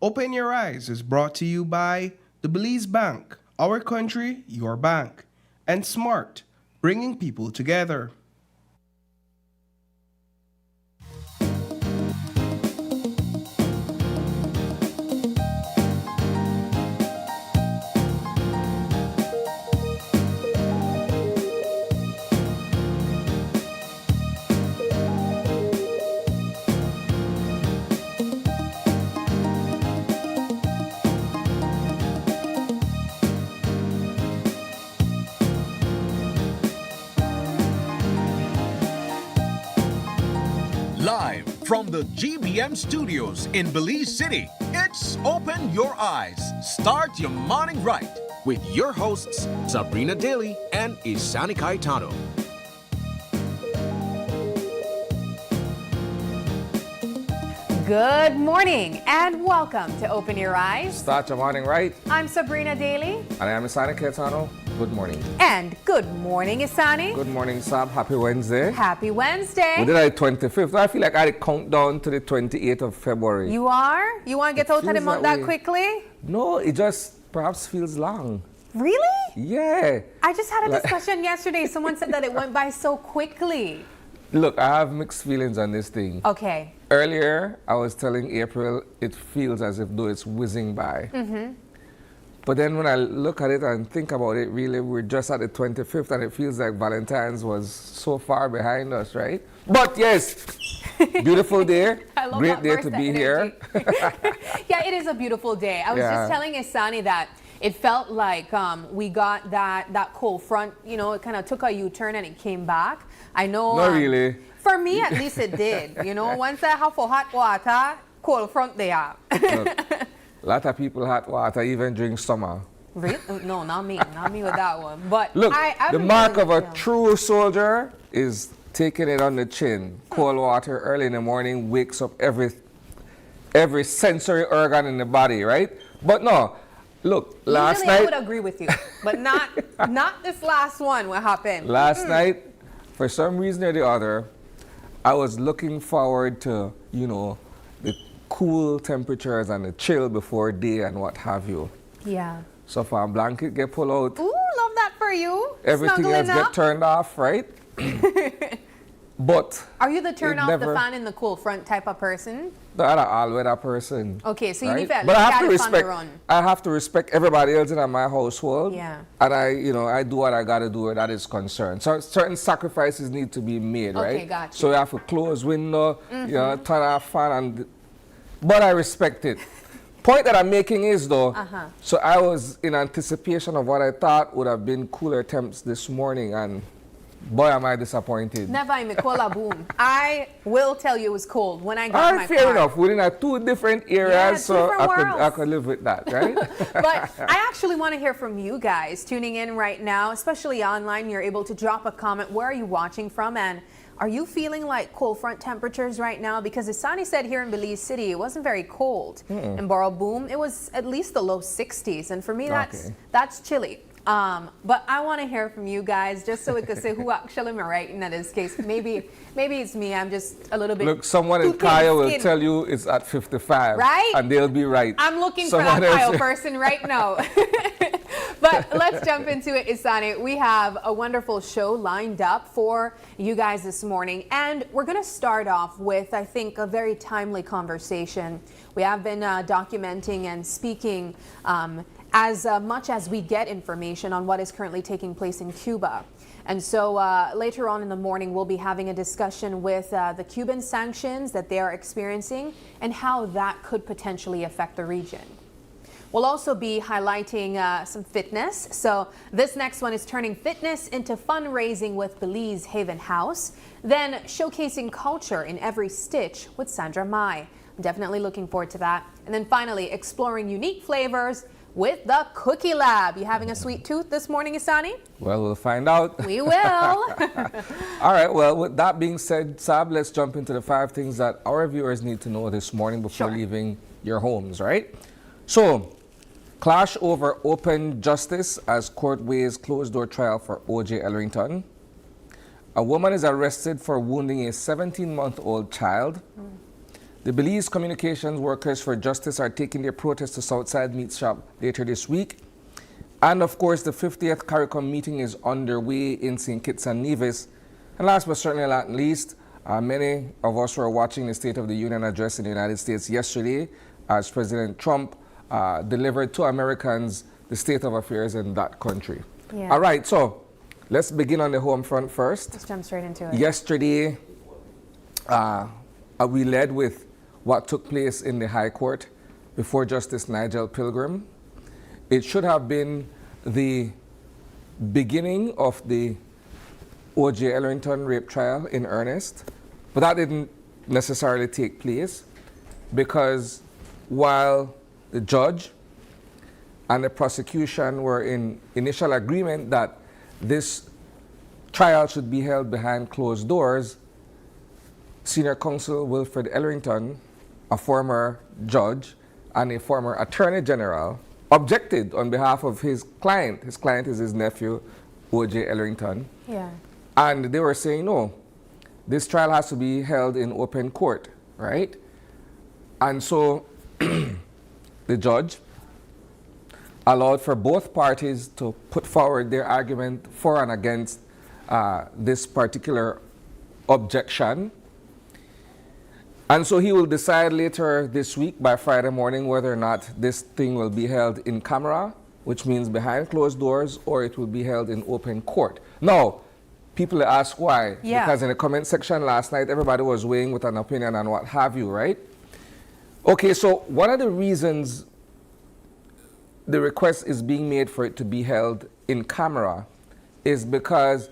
Open Your Eyes is brought to you by the Belize Bank, our country, your bank, and Smart, bringing people together. Live from the GBM studios in Belize City, it's Open Your Eyes. Start your morning right with your hosts, Sabrina Daly and Isani Caetano. Good morning and welcome to Open Your Eyes. Start your morning right. I'm Sabrina Daly. And I am Isani Caetano. Good morning. And good morning, Isani. Good morning, Sab. Happy Wednesday. Happy Wednesday. We did it 25th. I feel like I count down to the 28th of February. You are? You want to get out of the month that quickly? No, it just perhaps feels long. Really? Yeah. I just had a discussion yesterday. Someone said that it went by so quickly. Look, I have mixed feelings on this thing. Okay. Earlier, I was telling April it feels as if though it's whizzing by. Mm-hmm. But then when I look at it and think about it, really, we're just at the 25th and it feels like Valentine's was so far behind us, right? But yes, beautiful day. Great day to be here. Yeah, it is a beautiful day. I was just telling Isani that it felt like we got that cold front, you know, it kind of took a U-turn and it came back. I know. Not really. For me, at least it did. You know, once I have for hot water, cold front they are. A lot of people hot water even during summer. Really? No, not me. Not me with that one. But look, I the mark of a true soldier is taking it on the chin. Cold water early in the morning wakes up every sensory organ in the body, right? But no, look, last night I would agree with you, but not this last one. What happened? Last night, for some reason or the other, I was looking forward to, you know, the cool temperatures and the chill before day and what have you. Yeah. So if a blanket get pulled out, ooh, love that for you. everything else get turned off, right? But are you the turn off the fan in the cool front type of person? I'm an all-weather person. Okay, so you need to but I have to respect everybody else in my household. Yeah. And I do what I gotta do where that is concerned. So certain sacrifices need to be made, right? Okay, gotcha. So you have to close window, turn off fan, but I respect it. Point that I'm making is though, so I was in anticipation of what I thought would have been cooler temps this morning, and boy, am I disappointed. Never in Mikola boom. I will tell you it was cold when I got my car. Fair enough. We're in two different areas, so I could live with that, right? But I actually want to hear from you guys tuning in right now, especially online. You're able to drop a comment. Where are you watching from? And are you feeling like cold front temperatures right now? Because Isani said here in Belize City, it wasn't very cold. In Borough Boom, it was at least the low 60s. And for me, that's chilly. But I want to hear from you guys just so we could say who actually am I right in this case. Maybe it's me. I'm just a little bit. Look, someone in Kaya will tell you it's at 55. Right? And they'll be right. I'm looking for that Kaya person right now. But let's jump into it, Isani. We have a wonderful show lined up for you guys this morning. And we're going to start off with, I think, a very timely conversation. We have been documenting and speaking as much as we get information on what is currently taking place in Cuba. And so later on in the morning, we'll be having a discussion with the Cuban sanctions that they are experiencing and how that could potentially affect the region. We'll also be highlighting some fitness. So this next one is turning fitness into fundraising with Belize Haven House, then showcasing culture in every stitch with Sandra. I'm definitely looking forward to that. And then finally, exploring unique flavors with the Cookie Lab. You having a sweet tooth this morning, Isani? Well, we'll find out. We will. All right, well, with that being said, Sab, let's jump into the 5 things that our viewers need to know this morning before leaving your homes, right? So, clash over open justice as court weighs closed-door trial for O.J. Ellerington. A woman is arrested for wounding a 17-month-old child. The Belize Communications Workers for Justice are taking their protest to Southside Meat Shop later this week. And of course, the 50th CARICOM meeting is underway in St. Kitts and Nevis. And last but certainly not least, many of us were watching the State of the Union address in the United States yesterday as President Trump delivered to Americans the state of affairs in that country. Yeah. All right, so let's begin on the home front first. Let's jump straight into it. Yesterday, we led with what took place in the High Court before Justice Nigel Pilgrim. It should have been the beginning of the O.J. Ellington rape trial in earnest, but that didn't necessarily take place because while the judge and the prosecution were in initial agreement that this trial should be held behind closed doors, Senior Counsel Wilfred Ellington, a former judge and a former attorney general, objected on behalf of his client. His client is his nephew, O.J. Ellington. Yeah. And they were saying, no, this trial has to be held in open court, right? And so the judge allowed for both parties to put forward their argument for and against this particular objection. And so he will decide later this week by Friday morning whether or not this thing will be held in camera, which means behind closed doors, or it will be held in open court. Now, people ask why. Yeah. Because in the comment section last night, everybody was weighing with an opinion and what have you, right? Okay, so one of the reasons the request is being made for it to be held in camera is because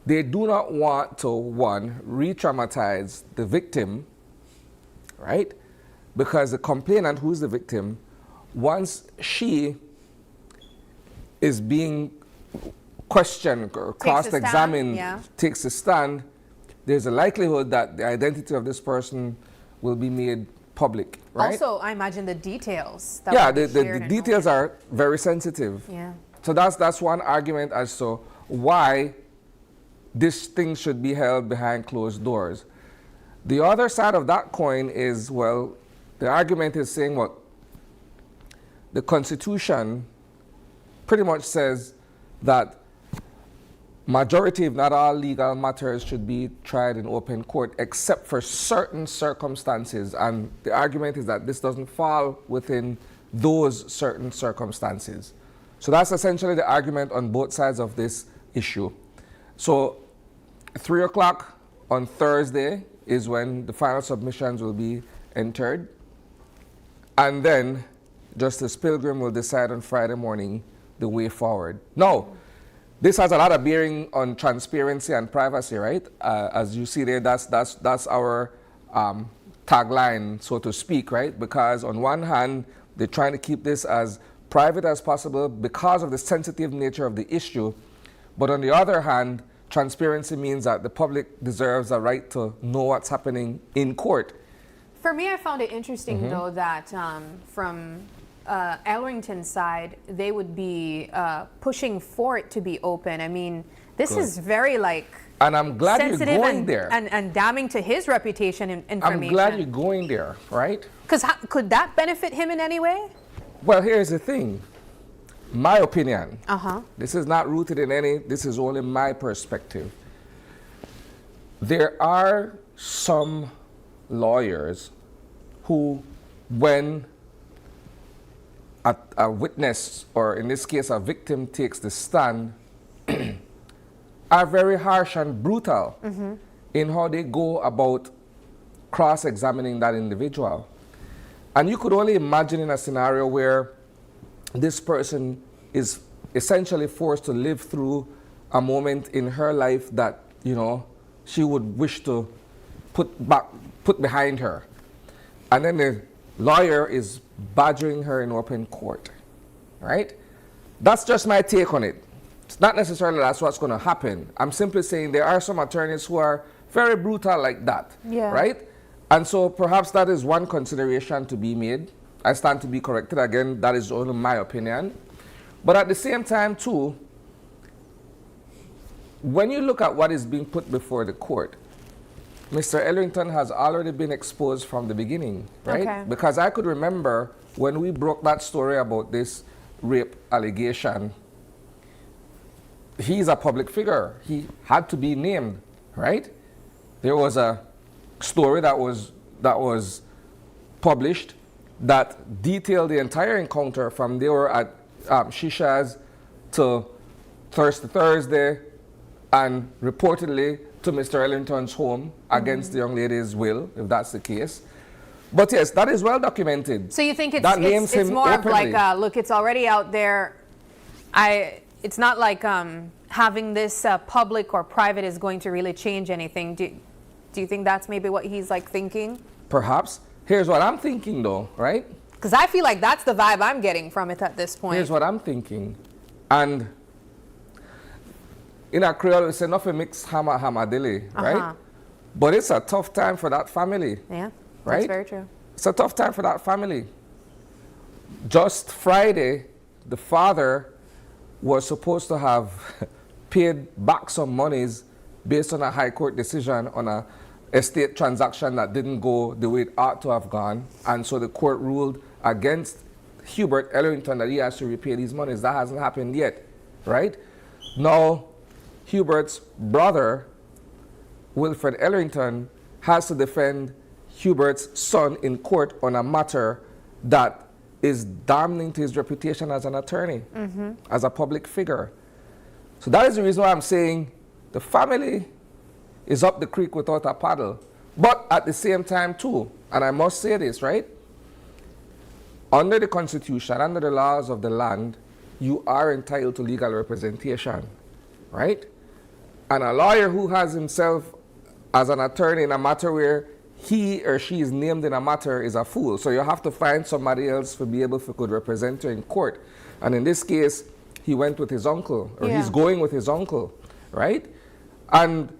they do not want to, one, re-traumatize the victim, right? Because the complainant, who's the victim, once she is being questioned or cross-examined, takes a stand, there's a likelihood that the identity of this person will be made public, right? Also, I imagine the details. The details are very sensitive. Yeah. So that's one argument as to why this thing should be held behind closed doors. The other side of that coin is, well, the argument is saying what? The Constitution pretty much says that majority, if not all, legal matters should be tried in open court except for certain circumstances. And the argument is that this doesn't fall within those certain circumstances. So that's essentially the argument on both sides of this issue. So 3 o'clock on Thursday is when the final submissions will be entered. And then Justice Pilgrim will decide on Friday morning the way forward. Now, this has a lot of bearing on transparency and privacy, right? As you see there, that's our tagline, so to speak, right? Because on one hand, they're trying to keep this as private as possible because of the sensitive nature of the issue. But on the other hand, transparency means that the public deserves a right to know what's happening in court. For me, I found it interesting, though, that from Ellington's side, they would be pushing for it to be open. I mean, this is very, and I'm glad sensitive you're going there. And damning to his reputation and information. I'm glad you're going there, right? Because could that benefit him in any way? Well, here's the thing. My opinion. This is not rooted in any, this is only my perspective. There are some lawyers who, when a witness, or in this case a victim, takes the stand, are very harsh and brutal in how they go about cross-examining that individual. And you could only imagine in a scenario where this person is essentially forced to live through a moment in her life that, you know, she would wish to put behind her. And then the lawyer is badgering her in open court, right? That's just my take on it. It's not necessarily that's what's going to happen. I'm simply saying there are some attorneys who are very brutal like that, right? And so perhaps that is one consideration to be made. I stand to be corrected. Again, that is only my opinion. But at the same time, too, when you look at what is being put before the court, Mr. Ellington has already been exposed from the beginning, right? Okay. Because I could remember when we broke that story about this rape allegation, he's a public figure. He had to be named, right? There was a story that was published that detailed the entire encounter from they were at Shisha's to Thursday, and reportedly to Mr. Ellington's home against the young lady's will, if that's the case. But yes, that is well documented. So you think That names it's him more openly. of like, look, it's already out there. It's not like having this public or private is going to really change anything. Do you think that's maybe what he's like thinking? Perhaps. Here's what I'm thinking though, right? Because I feel like that's the vibe I'm getting from it at this point. Here's what I'm thinking. And in a Creole, we say nothing mix hammer dilly, right? But it's a tough time for that family. Yeah, right? that's very true. It's a tough time for that family. Just Friday, the father was supposed to have paid back some monies based on a high court decision on a estate transaction that didn't go the way it ought to have gone. And so the court ruled against Hubert Ellington that he has to repay these monies. That hasn't happened yet, right? Now, Hubert's brother, Wilfred Ellington, has to defend Hubert's son in court on a matter that is damning to his reputation as an attorney, as a public figure. So that is the reason why I'm saying the family is up the creek without a paddle. But at the same time too, and I must say this, right? Under the Constitution, under the laws of the land, you are entitled to legal representation, right? And a lawyer who has himself as an attorney in a matter where he or she is named in a matter is a fool. So you have to find somebody else to be able to could represent you in court. And in this case, he went with his uncle, or he's going with his uncle, right? And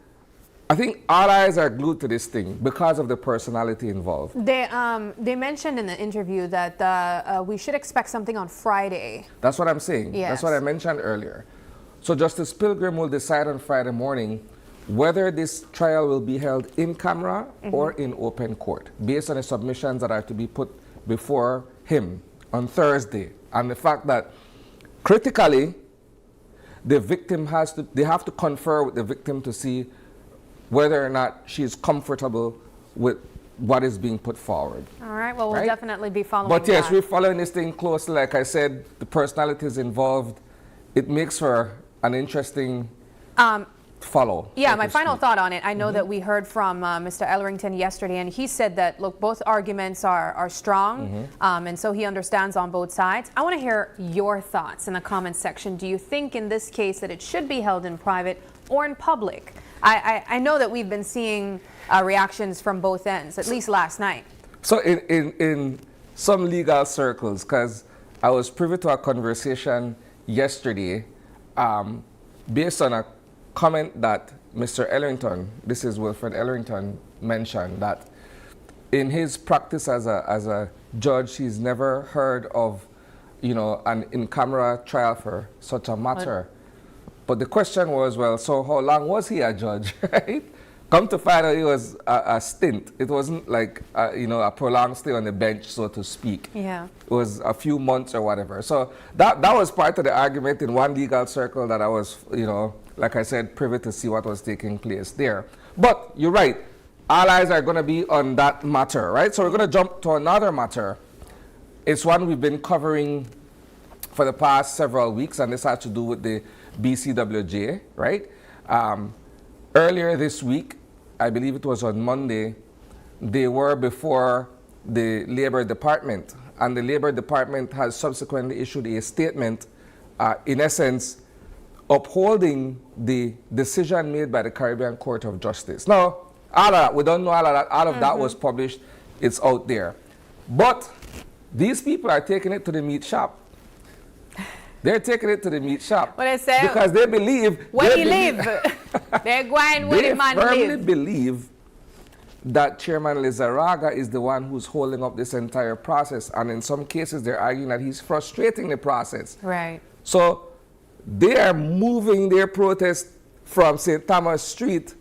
I think all eyes are glued to this thing because of the personality involved. They mentioned in the interview that we should expect something on Friday. That's what I'm saying. Yes. That's what I mentioned earlier. So Justice Pilgrim will decide on Friday morning whether this trial will be held in camera or in open court, based on the submissions that are to be put before him on Thursday. And the fact that critically, the victim they have to confer with the victim to see whether or not she is comfortable with what is being put forward. All right, well, we'll Right? definitely be following But yes, that. we're following this thing closely. Like I said, the personalities involved, it makes for an interesting follow. Yeah, so my to final speak. thought on it, I know that we heard from Mr. Ellington yesterday, and he said that, look, both arguments are strong, and so he understands on both sides. I want to hear your thoughts in the comments section. Do you think in this case that it should be held in private or in public? I know that we've been seeing reactions from both ends, at least last night. So in some legal circles, because I was privy to a conversation yesterday based on a comment that Mr. Ellington, this is Wilfred Ellington, mentioned that in his practice as a judge, he's never heard of, an in-camera trial for such a matter. But the question was, well, so how long was he a judge, right? Come to find out, it was a stint. It wasn't like, a prolonged stay on the bench, so to speak. Yeah. It was a few months or whatever. So that was part of the argument in one legal circle that I was, like I said, privy to see what was taking place there. But you're right. All eyes are going to be on that matter, right? So we're going to jump to another matter. It's one we've been covering for the past several weeks, and this has to do with the BCWJ, right? Earlier this week, I believe it was on Monday, they were before the Labor Department, and the Labor Department has subsequently issued a statement, in essence, upholding the decision made by the Caribbean Court of Justice. Now, all of that, we don't know all of that. All of that was published. It's out there. But these people are taking it to the meat shop. They're taking it to the meat shop. What I say? Because they believe... Where he live? They're going where the man They firmly live. believe that Chairman Lizarraga is the one who's holding up this entire process. And in some cases, they're arguing that he's frustrating the process. Right. So they are moving their protest from St. Thomas Street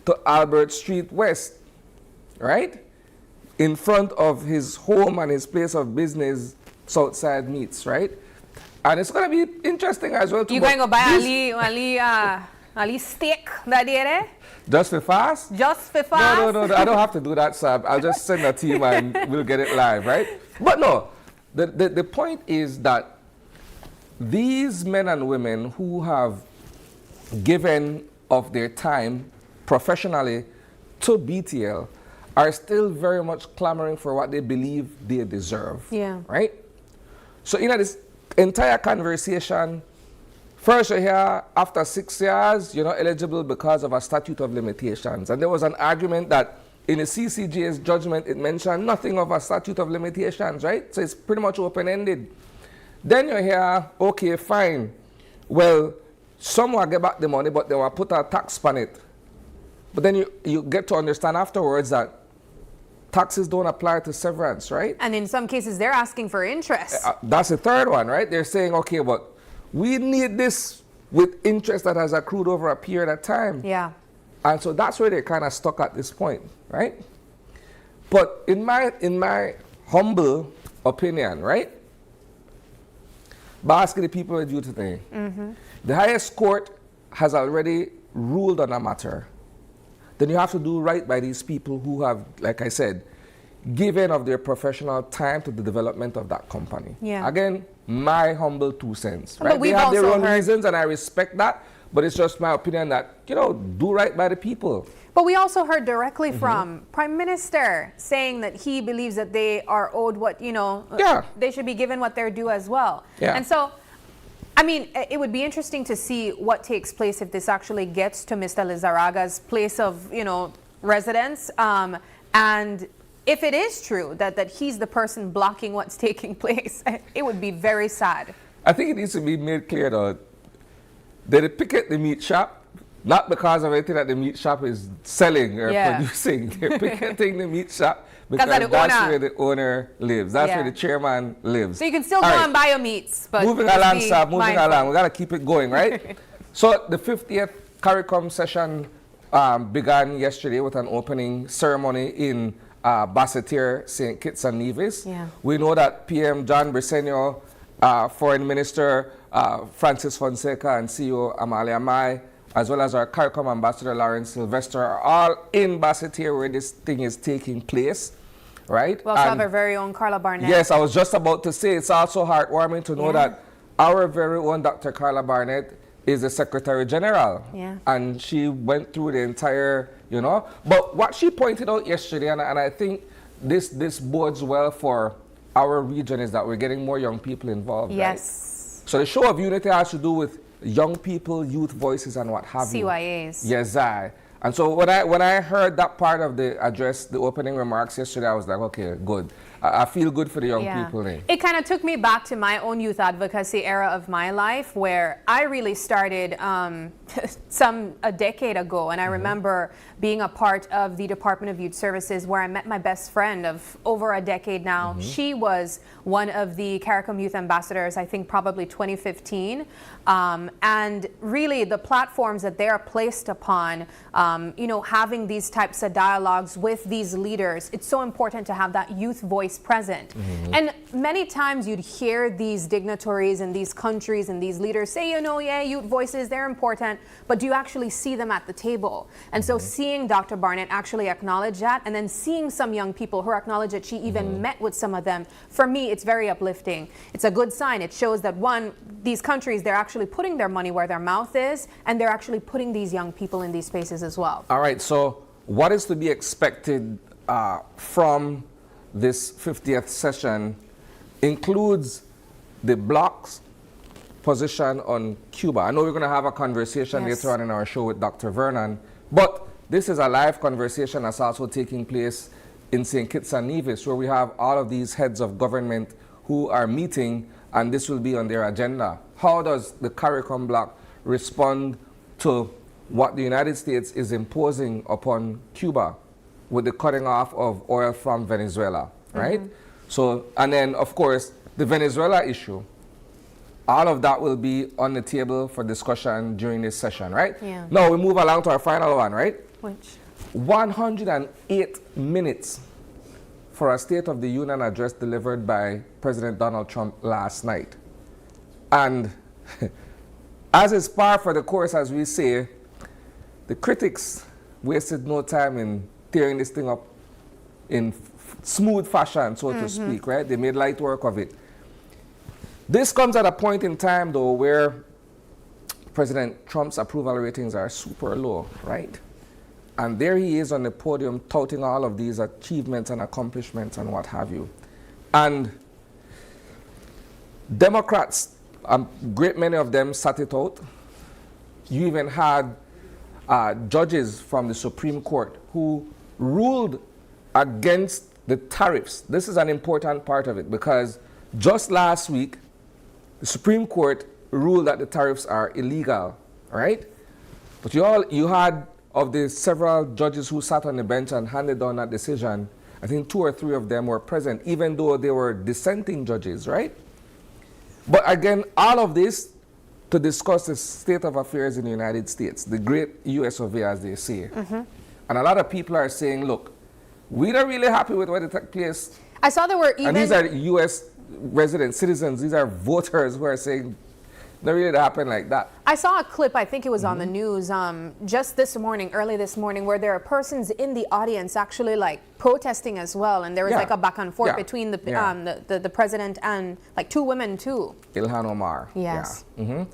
to Albert Street West, right? In front of his home and his place of business, Southside Meats, right? And it's going to be interesting as well. You going to buy Ali steak that day there? Just for fast? Just for fast? No, I don't have to do that, Sab. I'll just send a team and we'll get it live, right? But no, the point is that these men and women who have given of their time professionally to BTL are still very much clamoring for what they believe they deserve. Yeah. Right? So in this entire conversation, first you hear after 6 years, you're not eligible because of a statute of limitations. And there was an argument that in the CCJ's judgment, it mentioned nothing of a statute of limitations, right? So it's pretty much open-ended. Then you hear, okay, fine. Well, some will get back the money, but they will put a tax on it. But then you get to understand afterwards that taxes don't apply to severance, right? And in some cases, they're asking for interest. That's the third one, right? They're saying, okay, but we need this with interest that has accrued over a period of time. Yeah. And so that's where they're kind of stuck at this point, right? But in my humble opinion, right? Basically, the people are due today. The highest court has already ruled on a matter. Then you have to do right by these people who have, like I said, given of their professional time to the development of that company. Yeah. Again, my humble 2 cents. But Right? They we've have their also own heard- reasons, and I respect that. But it's just my opinion that, do right by the people. But we also heard directly from Prime Minister saying that he believes that they are owed what, Yeah. they should be given what they're due as well. Yeah. And so, I mean, it would be interesting to see what takes place if this actually gets to Mr. Lizarraga's place of, residence. And if it is true that he's the person blocking what's taking place, it would be very sad. I think it needs to be made clear, though, that they picket the meat shop, not because of anything that the meat shop is selling or producing. They're picketing the meat shop because that's where the owner lives. That's where the chairman lives. So you can still All go right. and buy your meats, but moving just along, be sir, moving mindful. along. We got to keep it going, right? So the 50th CARICOM session began yesterday with an opening ceremony in Basseterre, St. Kitts and Nevis. Yeah. We know that PM John Briceño, Foreign Minister Francis Fonseca, and CEO Amalia Mai, as well as our CARICOM Ambassador Lawrence Sylvester, are all in Basseterre where this thing is taking place, right? We also have our very own Carla Barnett. Yes, I was just about to say, it's also heartwarming to know that our very own Dr. Carla Barnett is the Secretary General. Yeah. And she went through the entire, But what she pointed out yesterday, and I think this bodes well for our region, is that we're getting more young people involved. Yes. Right? So the show of unity has to do with young people, youth voices, and what have you. CYAs. Yes, And so when I heard that part of the address, the opening remarks yesterday, I was like, okay, good. I feel good for the young people there. It kind of took me back to my own youth advocacy era of my life, where I really started a decade ago. And I remember being a part of the Department of Youth Services, where I met my best friend of over a decade now. She was one of the CARICOM Youth Ambassadors, I think probably 2015. And really the platforms that they are placed upon, having these types of dialogues with these leaders, it's so important to have that youth voice present. And many times you'd hear these dignitaries in these countries and these leaders say, youth voices, they're important, but do you actually see them at the table? And so seeing Dr. Barnett actually acknowledge that, and then seeing some young people who acknowledge that she even met with some of them, for me, it's very uplifting. It's a good sign. It shows that, one, these countries, they're actually putting their money where their mouth is, and they're actually putting these young people in these spaces as well. All right, so what is to be expected from this 50th session includes the bloc's position on Cuba. I know we're going to have a conversation later on in our show with Dr. Vernon, but this is a live conversation that's also taking place in St. Kitts and Nevis, where we have all of these heads of government who are meeting, and this will be on their agenda. How does the CARICOM bloc respond to what the United States is imposing upon Cuba with the cutting off of oil from Venezuela, right? So, and then, of course, the Venezuela issue, all of that will be on the table for discussion during this session, right? Yeah. Now, we move along to our final one, right? Which? 108 minutes for a State of the Union address delivered by President Donald Trump last night. And as is par for the course, as we say, the critics wasted no time in tearing this thing up in smooth fashion, so to speak, right? They made light work of it. This comes at a point in time, though, where President Trump's approval ratings are super low, right? And there he is on the podium touting all of these achievements and accomplishments and what have you. And Democrats, a great many of them sat it out. You even had judges from the Supreme Court who ruled against the tariffs. This is an important part of it because just last week, the Supreme Court ruled that the tariffs are illegal, right? But you had, of the several judges who sat on the bench and handed down that decision, I think 2 or 3 of them were present, even though they were dissenting judges, right? But again, all of this to discuss the state of affairs in the United States, the great US of A, as they say. And a lot of people are saying, look, we're not really happy with what took place. I saw there were even... And these are US residents, citizens, these are voters who are saying, not really happen like that. I saw a clip, I think it was on the news, just this morning, early this morning, where there are persons in the audience actually like protesting as well, and there was like a back and forth between the president and like 2 women too. Ilhan Omar. Yes. Yeah.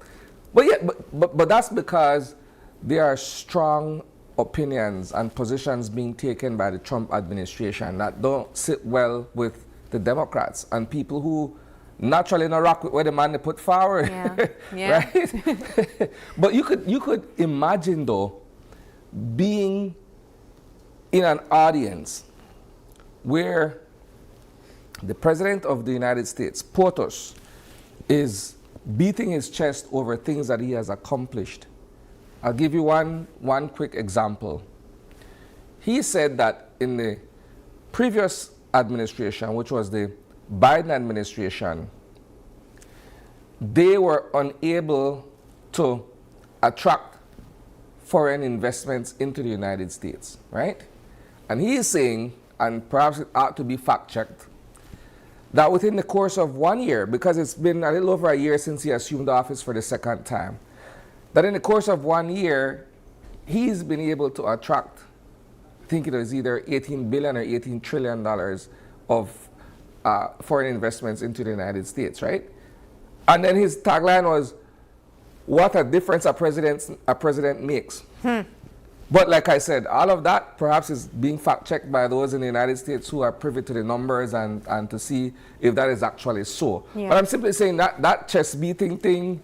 But that's because there are strong opinions and positions being taken by the Trump administration that don't sit well with the Democrats and people who naturally not rock with what the man they put forward. Yeah. Right? But you could imagine though being in an audience where the President of the United States, POTUS, is beating his chest over things that he has accomplished. I'll give you one quick example. He said that in the previous administration, which was the Biden administration, they were unable to attract foreign investments into the United States, right? And he is saying, and perhaps it ought to be fact-checked, that within the course of 1 year, because it's been a little over a year since he assumed office for the second time, that in the course of 1 year, he's been able to attract, I think it was either $18 billion or $18 trillion of foreign investments into the United States, right? And then his tagline was, what a difference a president makes. But like I said, all of that perhaps is being fact-checked by those in the United States who are privy to the numbers and to see if that is actually so. Yeah. But I'm simply saying that chest beating thing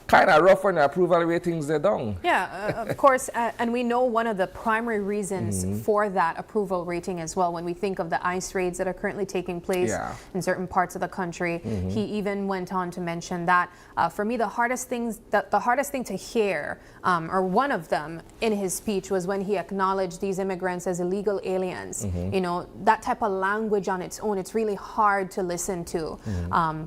kind of rough on the approval ratings, they're down. Yeah, of course, and we know one of the primary reasons for that approval rating as well, when we think of the ICE raids that are currently taking place in certain parts of the country. He even went on to mention that for me, the hardest thing to hear, or one of them in his speech, was when he acknowledged these immigrants as illegal aliens. You know, that type of language on its own, it's really hard to listen to.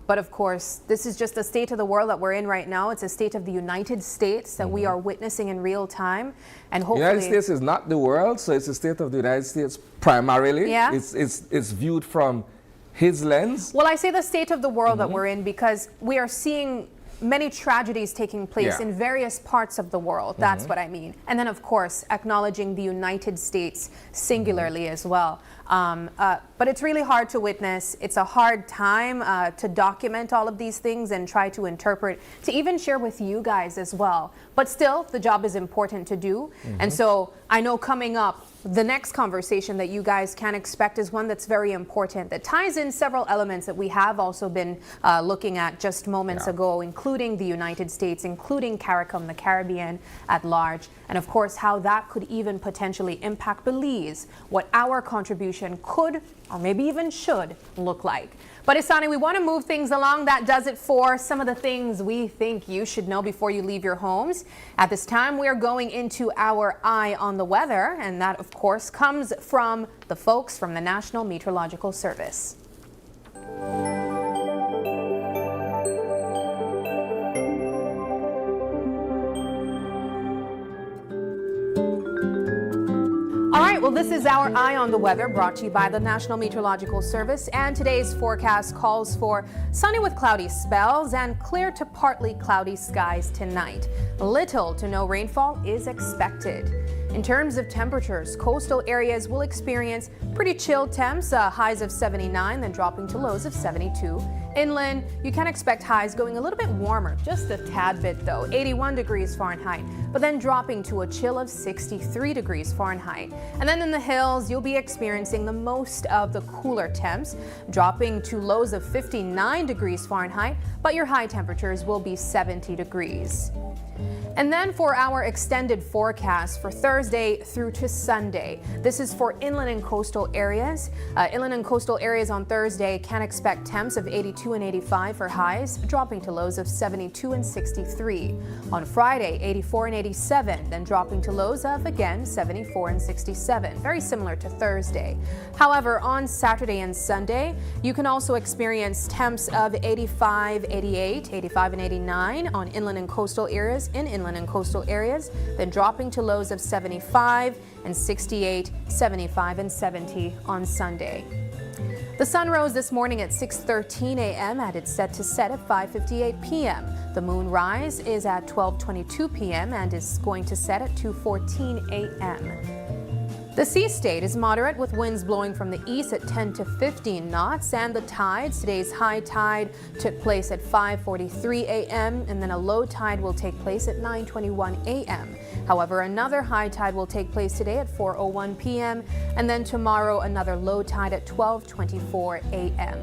But of course, this is just the state of the world that we're in right now. It's a state of the United States that we are witnessing in real time, and hopefully... The United States is not the world, so it's the state of the United States primarily. Yeah. It's viewed from his lens. Well, I say the state of the world that we're in because we are seeing many tragedies taking place in various parts of the world. That's what I mean. And then, of course, acknowledging the United States singularly as well. But it's really hard to witness. It's a hard time to document all of these things and try to interpret, to even share with you guys as well. But still, the job is important to do. And so I know coming up, the next conversation that you guys can expect is one that's very important, that ties in several elements that we have also been looking at just moments ago, including the United States, including CARICOM, the Caribbean at large, and of course how that could even potentially impact Belize, what our contribution could or maybe even should look like. But Isani, we want to move things along. That does it for some of the things we think you should know before you leave your homes. At this time, we are going into our Eye on the Weather, and that, of course, comes from the folks from the National Meteorological Service. right, well, this is our Eye on the Weather brought to you by the National Meteorological Service, and today's forecast calls for sunny with cloudy spells and clear to partly cloudy skies tonight. Little to no rainfall is expected. In terms of temperatures, coastal areas will experience pretty chilled temps, highs of 79, then dropping to lows of 72. Inland, you can expect highs going a little bit warmer, just a tad bit though, 81 degrees Fahrenheit, but then dropping to a chill of 63 degrees Fahrenheit. And then in the hills, you'll be experiencing the most of the cooler temps, dropping to lows of 59 degrees Fahrenheit, but your high temperatures will be 70 degrees. And then for our extended forecast for Thursday through to Sunday. This is for inland and coastal areas. Inland and coastal areas on Thursday can expect temps of 82 and 85 for highs, dropping to lows of 72 and 63. On Friday, 84 and 87, then dropping to lows of, again, 74 and 67. Very similar to Thursday. However, on Saturday and Sunday, you can also experience temps of 85, 88, 85 and 89 on inland and coastal areas, inland and coastal areas, then dropping to lows of 75 and 68, 75 and 70 on Sunday. The sun rose this morning at 6:13 a.m. and it's set to set at 5:58 p.m. The moon rise is at 12:22 p.m. and is going to set at 2:14 a.m. The sea state is moderate with winds blowing from the east at 10 to 15 knots, and the tides, today's high tide took place at 5:43 a.m. and then a low tide will take place at 9:21 a.m. However, another high tide will take place today at 4:01 p.m. and then tomorrow another low tide at 12:24 a.m.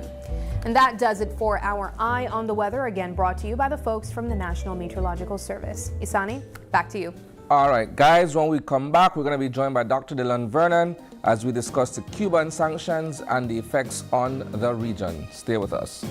And that does it for our Eye on the Weather, again brought to you by the folks from the National Meteorological Service. Isani, back to you. All right, guys, when we come back, we're going to be joined by Dr. Dylan Vernon as we discuss the Cuban sanctions and the effects on the region. Stay with us.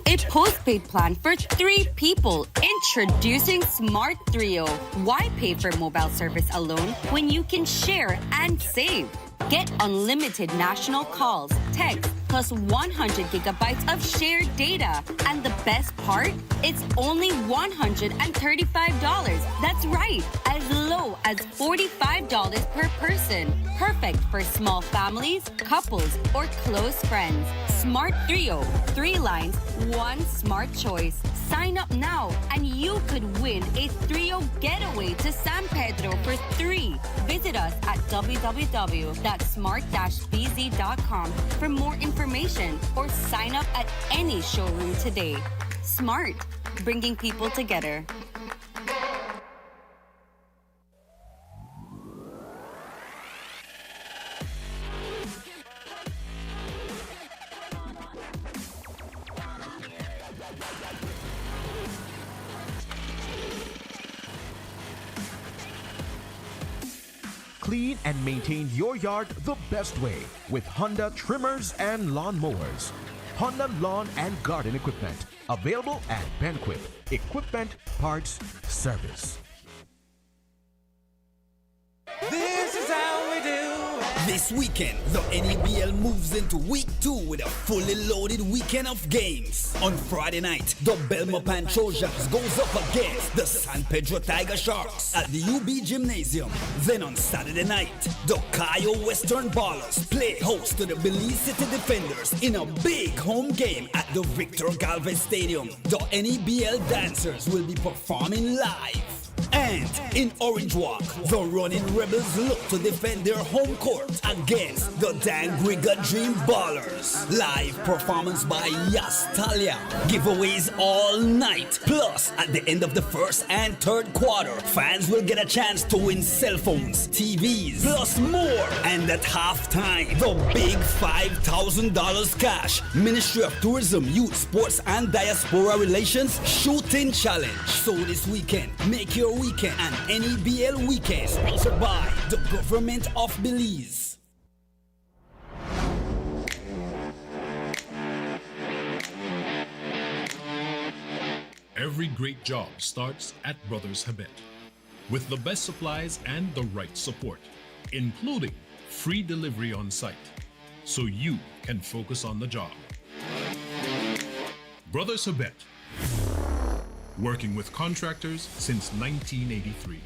A postpaid plan for 3 people. Introducing Smart Trio. Why pay for mobile service alone when you can share and save? Get unlimited national calls, text, plus 100 gigabytes of shared data. And the best part? It's only $135. That's right, as low as $45 per person. Perfect for small families, couples, or close friends. Smart Trio. 3 lines, 1 smart choice. Sign up now and you could win a Trio getaway to San Pedro for 3. Visit us at www.smart-bz.com for more information or sign up at any showroom today. Smart, bringing people together. Clean and maintain your yard the best way with Honda trimmers and lawn mowers. Honda Lawn and Garden Equipment, available at Benquip. Equipment, parts, service. This is how we do. This weekend, the NEBL moves into week 2 with a fully loaded weekend of games. On Friday night, the Belmopan Trojans goes up against the San Pedro Tiger Sharks at the UB Gymnasium. Then on Saturday night, the Cayo Western Ballers play host to the Belize City Defenders in a big home game at the Victor Galvez Stadium. The NEBL dancers will be performing live. And in Orange Walk, the Running Rebels look to defend their home court against the Dangriga Dream Ballers. Live performance by Yastalia. Giveaways all night. Plus, at the end of the first and third quarter, fans will get a chance to win cell phones, TVs, plus more. And at halftime, the big $5,000 cash Ministry of Tourism, Youth, Sports and Diaspora Relations Shooting Challenge. So this weekend, make your weekend an NEBL weekend sponsored by the government of Belize. Every great job starts at Brothers Habet. with the best supplies and the right support, including free delivery on site, so you can focus on the job. Brothers Habet, working with contractors since 1983.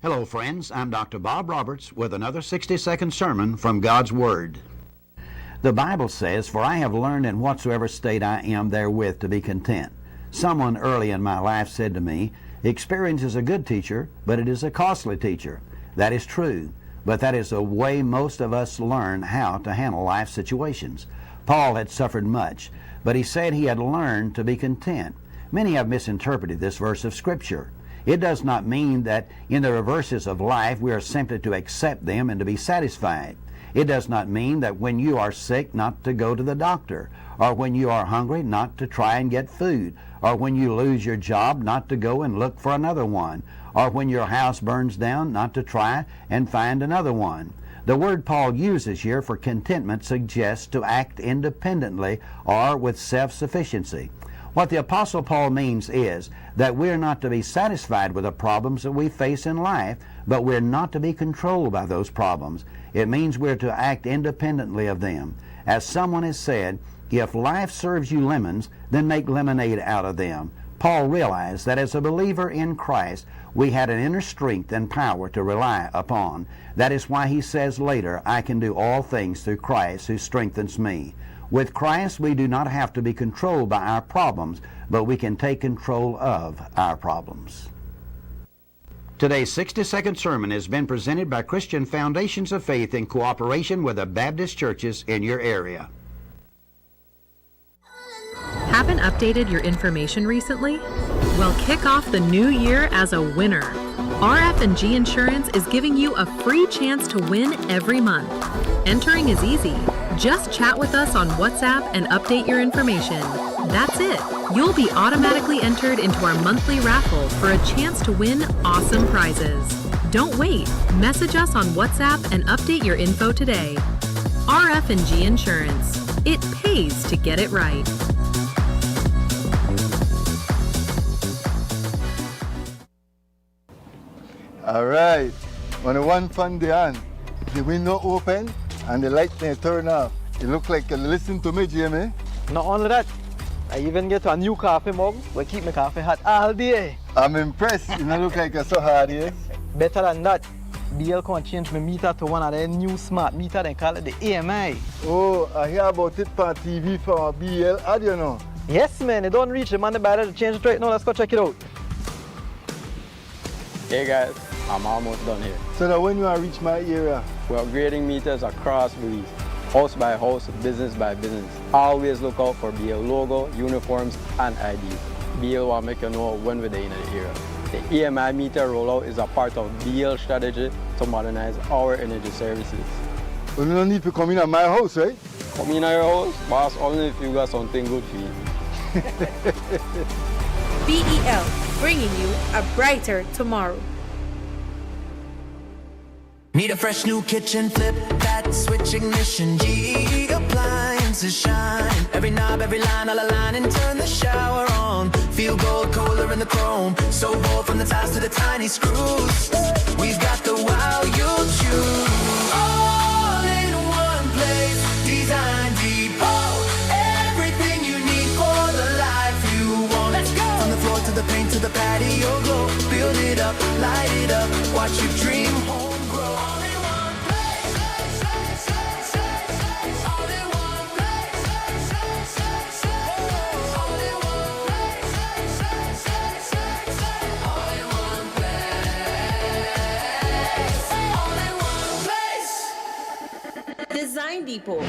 Hello, friends. I'm Dr. Bob Roberts with another 60-second sermon from God's Word. The Bible says, "For I have learned in whatsoever state I am therewith to be content." Someone early in my life said to me, "Experience is a good teacher, but it is a costly teacher." That is true, but that is the way most of us learn how to handle life situations. Paul had suffered much, but he said he had learned to be content. Many have misinterpreted this verse of Scripture. It does not mean that in the reverses of life we are simply to accept them and to be satisfied. It does not mean that when you are sick not to go to the doctor, or when you are hungry not to try and get food, or when you lose your job not to go and look for another one, or when your house burns down not to try and find another one. The word Paul uses here for contentment suggests to act independently or with self-sufficiency. What the Apostle Paul means is that we're not to be satisfied with the problems that we face in life, but we're not to be controlled by those problems. It means we're to act independently of them. As someone has said, if life serves you lemons, then make lemonade out of them. Paul realized that as a believer in Christ, we had an inner strength and power to rely upon. That is why he says later, "I can do all things through Christ who strengthens me." With Christ, we do not have to be controlled by our problems, but we can take control of our problems. Today's 60-second sermon has been presented by Christian Foundations of Faith in cooperation with the Baptist churches in your area. Haven't updated your information recently? Well, kick off the new year as a winner. RF&G Insurance is giving you a free chance to win every month. Entering is easy. Just chat with us on WhatsApp and update your information. That's it. You'll be automatically entered into our monthly raffle for a chance to win awesome prizes. Don't wait. Message us on WhatsApp and update your info today. RF&G Insurance. It pays to get it right. All right. When the one fun day on, the window open and the light they turn off. It look like you listen to me, Jamie. Not only that, I even get a new coffee mug. We keep my coffee hot all day. I'm impressed. You don't look like you're so hard here. Better than that, BL can change my meter to one of their new smart meter. They call it the AMI. Oh, I hear about it on TV for BL ad, you know. Yes, man. It don't reach the man better to change it right now. Let's go check it out. Hey guys, I'm almost done here. So now when you are reach my area? We're upgrading meters across Belize, house by house, business by business. Always look out for BL logo, uniforms, and IDs. BL will make you know when we're in the area. The EMI meter rollout is a part of BL strategy to modernize our energy services. Well, you don't need to come in at my house, right? Come in at your house, boss, only if you got something good for you. BEL, bringing you a brighter tomorrow. Need a fresh new kitchen, flip that switch ignition. G appliances shine. Every knob, every line, all align and turn the shower on. Feel gold, colder in the chrome. So bold from the tiles to the tiny screws. We've got the wow you'll choose. All in one place, Design Depot. Everything you need for the life you want. Let's go. From the floor to the paint to the patio glow. Build it up, light it up, watch your dream home. Design Depot,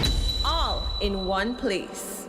all in one place.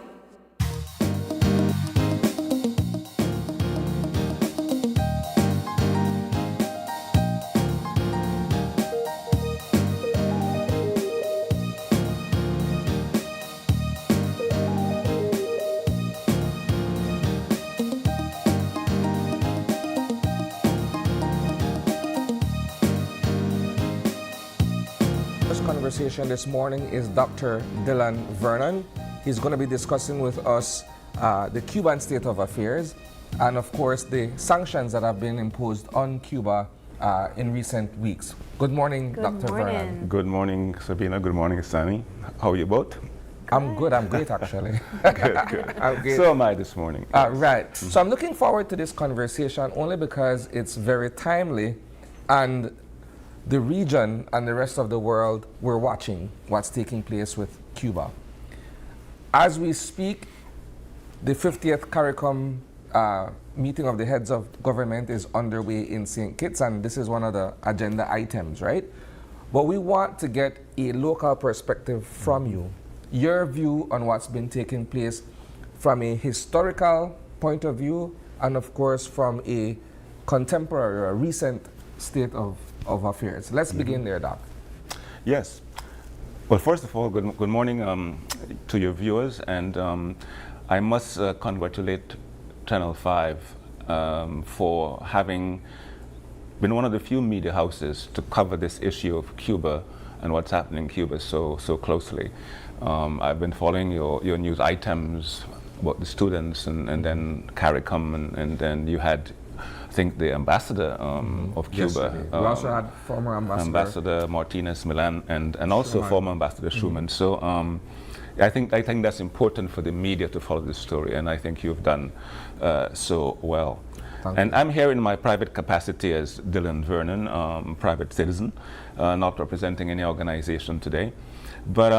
conversation this morning is Dr. Dylan Vernon. He's going to be discussing with us the Cuban state of affairs and, of course, the sanctions that have been imposed on Cuba in recent weeks. Good morning, Dr. Vernon. Good morning, Sabina. Good morning, Sunny. How are you both? I'm good. I'm great, actually. Good. I'm great. So am I this morning. Right. Mm-hmm. So I'm looking forward to this conversation only because it's very timely, and the region and the rest of the world, we're watching what's taking place with Cuba. As we speak, the 50th CARICOM meeting of the heads of government is underway in St. Kitts, and this is one of the agenda items, right? But we want to get a local perspective from you, your view on what's been taking place from a historical point of view, and of course from a contemporary or recent state of affairs. Let's begin there, Doc. Yes. Well, first of all, good morning to your viewers, and I must congratulate Channel 5 for having been one of the few media houses to cover this issue of Cuba and what's happening in Cuba so closely. I've been following your news items about the students and then CARICOM, and then you had, I think, the ambassador of Cuba. We also had former Ambassador Martinez Milan and also former Ambassador Schumann. So I think that's important for the media to follow this story, and I think you've done so well. And I'm here in my private capacity as Dylan Vernon, private citizen, not representing any organization today. But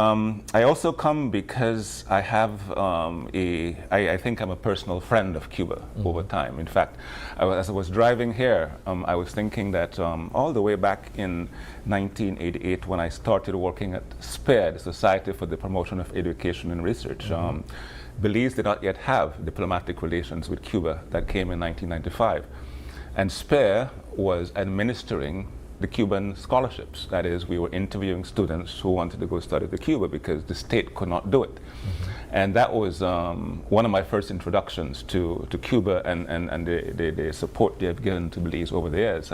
I also come because I have I think I'm a personal friend of Cuba over time. In fact, as I was driving here, I was thinking that all the way back in 1988, when I started working at SPARE, the Society for the Promotion of Education and Research, Belize did not yet have diplomatic relations with Cuba. That came in 1995. And SPARE was administering the Cuban scholarships. That is, we were interviewing students who wanted to go study to Cuba because the state could not do it. And that was one of my first introductions to Cuba and the support they have given to Belize over the years.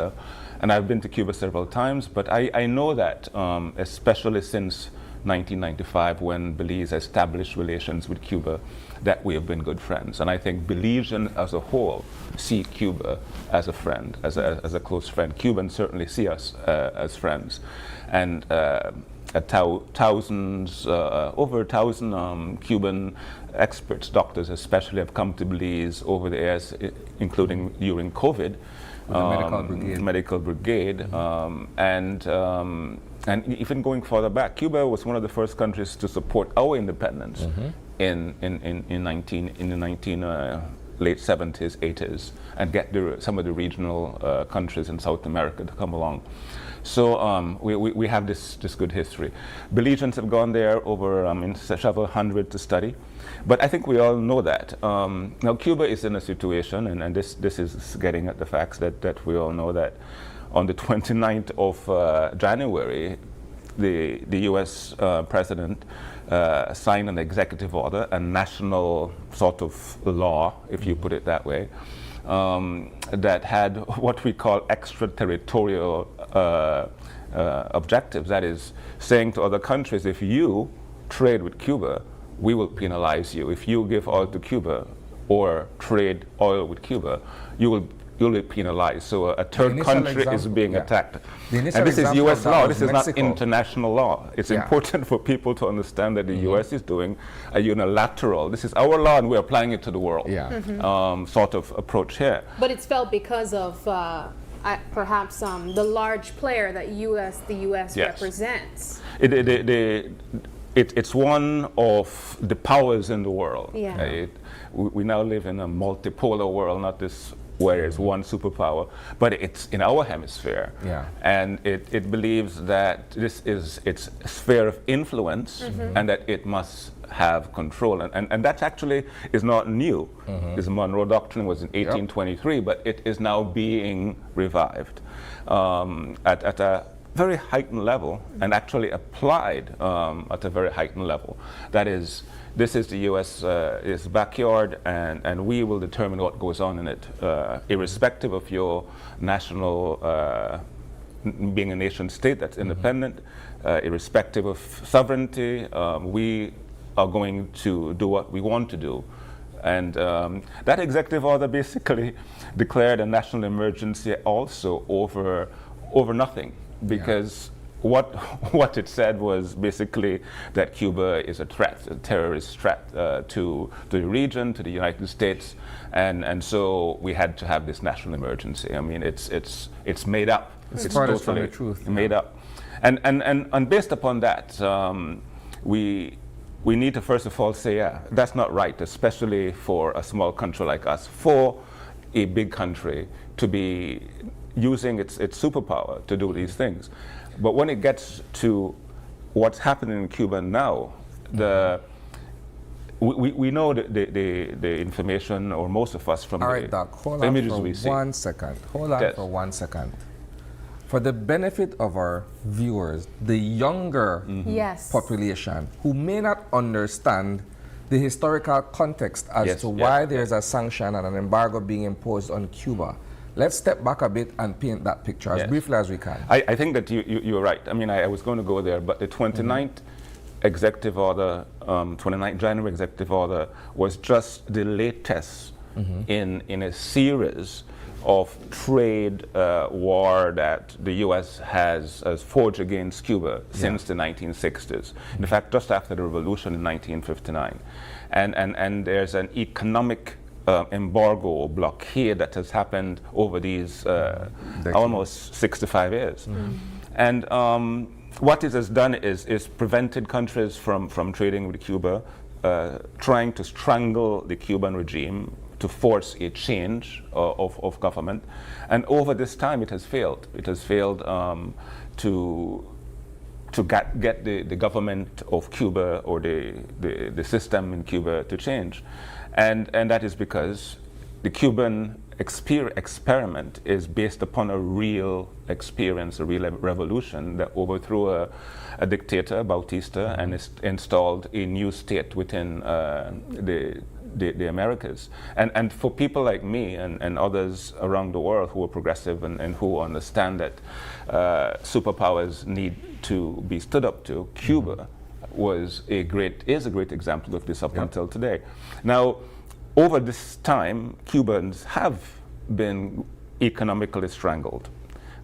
And I've been to Cuba several times, but I know that especially since 1995, when Belize established relations with Cuba, that we have been good friends. And I think Belizeans as a whole see Cuba as a friend, as a close friend. Cubans certainly see us as friends. And thousands, over 1,000 Cuban experts, doctors especially, have come to Belize over the years, including during COVID. The medical brigade. And even going further back, Cuba was one of the first countries to support our independence in the late 70s, 80s, and get some of the regional countries in South America to come along. So we have this good history. Belizeans have gone there over several hundred to study, but I think we all know that. Now Cuba is in a situation, and this is getting at the facts that we all know, that on the 29th of January, the U.S. President signed an executive order, a national sort of law, if you put it that way, that had what we call extraterritorial objectives. That is, saying to other countries, if you trade with Cuba, we will penalize you. If you give oil to Cuba or trade oil with Cuba, you'll be penalized. So a third country is being attacked. And this is U.S. law. This is not international law. It's important for people to understand that the U.S. is doing a unilateral, this is our law and we're applying it to the world sort of approach here. But it's felt because of perhaps the large player that the U.S. represents. It's one of the powers in the world. Yeah. We now live in a multipolar world, not this where it's one superpower, but it's in our hemisphere. And it believes that this is its sphere of influence and that it must have control. And that actually is not new. This Monroe Doctrine was in 1823, but it is now being revived at a very heightened level and actually applied at a very heightened level. That is, this is the U.S.'s backyard, and we will determine what goes on in it, irrespective of your national being a nation state that's independent, irrespective of sovereignty. We are going to do what we want to do. And that executive order basically declared a national emergency also over nothing, because what it said was basically that Cuba is a threat, a terrorist threat to the region, to the United States, and so we had to have this national emergency. I mean, it's made up. It's farthest from the truth. Made up, and based upon that, we need to first of all say, yeah, that's not right, especially for a small country like us, for a big country to be using its superpower to do these things. But when it gets to what's happening in Cuba now, we know the information, or most of us, from the images we see. Hold on for 1 second. For the benefit of our viewers, the younger population who may not understand the historical context as to why there's a sanction and an embargo being imposed on Cuba, let's step back a bit and paint that picture as briefly as we can. I think that you're right. I mean, I was going to go there, but the 29th executive order, 29th January executive order, was just the latest in a series of trade war that the U.S. has forged against Cuba since the 1960s. In fact, just after the revolution in 1959. And there's an economic embargo or blockade that has happened over these almost 65 years. And what it has done is prevented countries from trading with Cuba, trying to strangle the Cuban regime, to force a change of government. And over this time it has failed. It has failed to get the government of Cuba or the system in Cuba to change. And that is because the Cuban experiment is based upon a real experience, a real revolution that overthrew a dictator, Bautista, and installed a new state within the Americas. And for people like me and others around the world who are progressive and who understand that superpowers need to be stood up to, Cuba is a great example of this up until today. Now, over this time, Cubans have been economically strangled.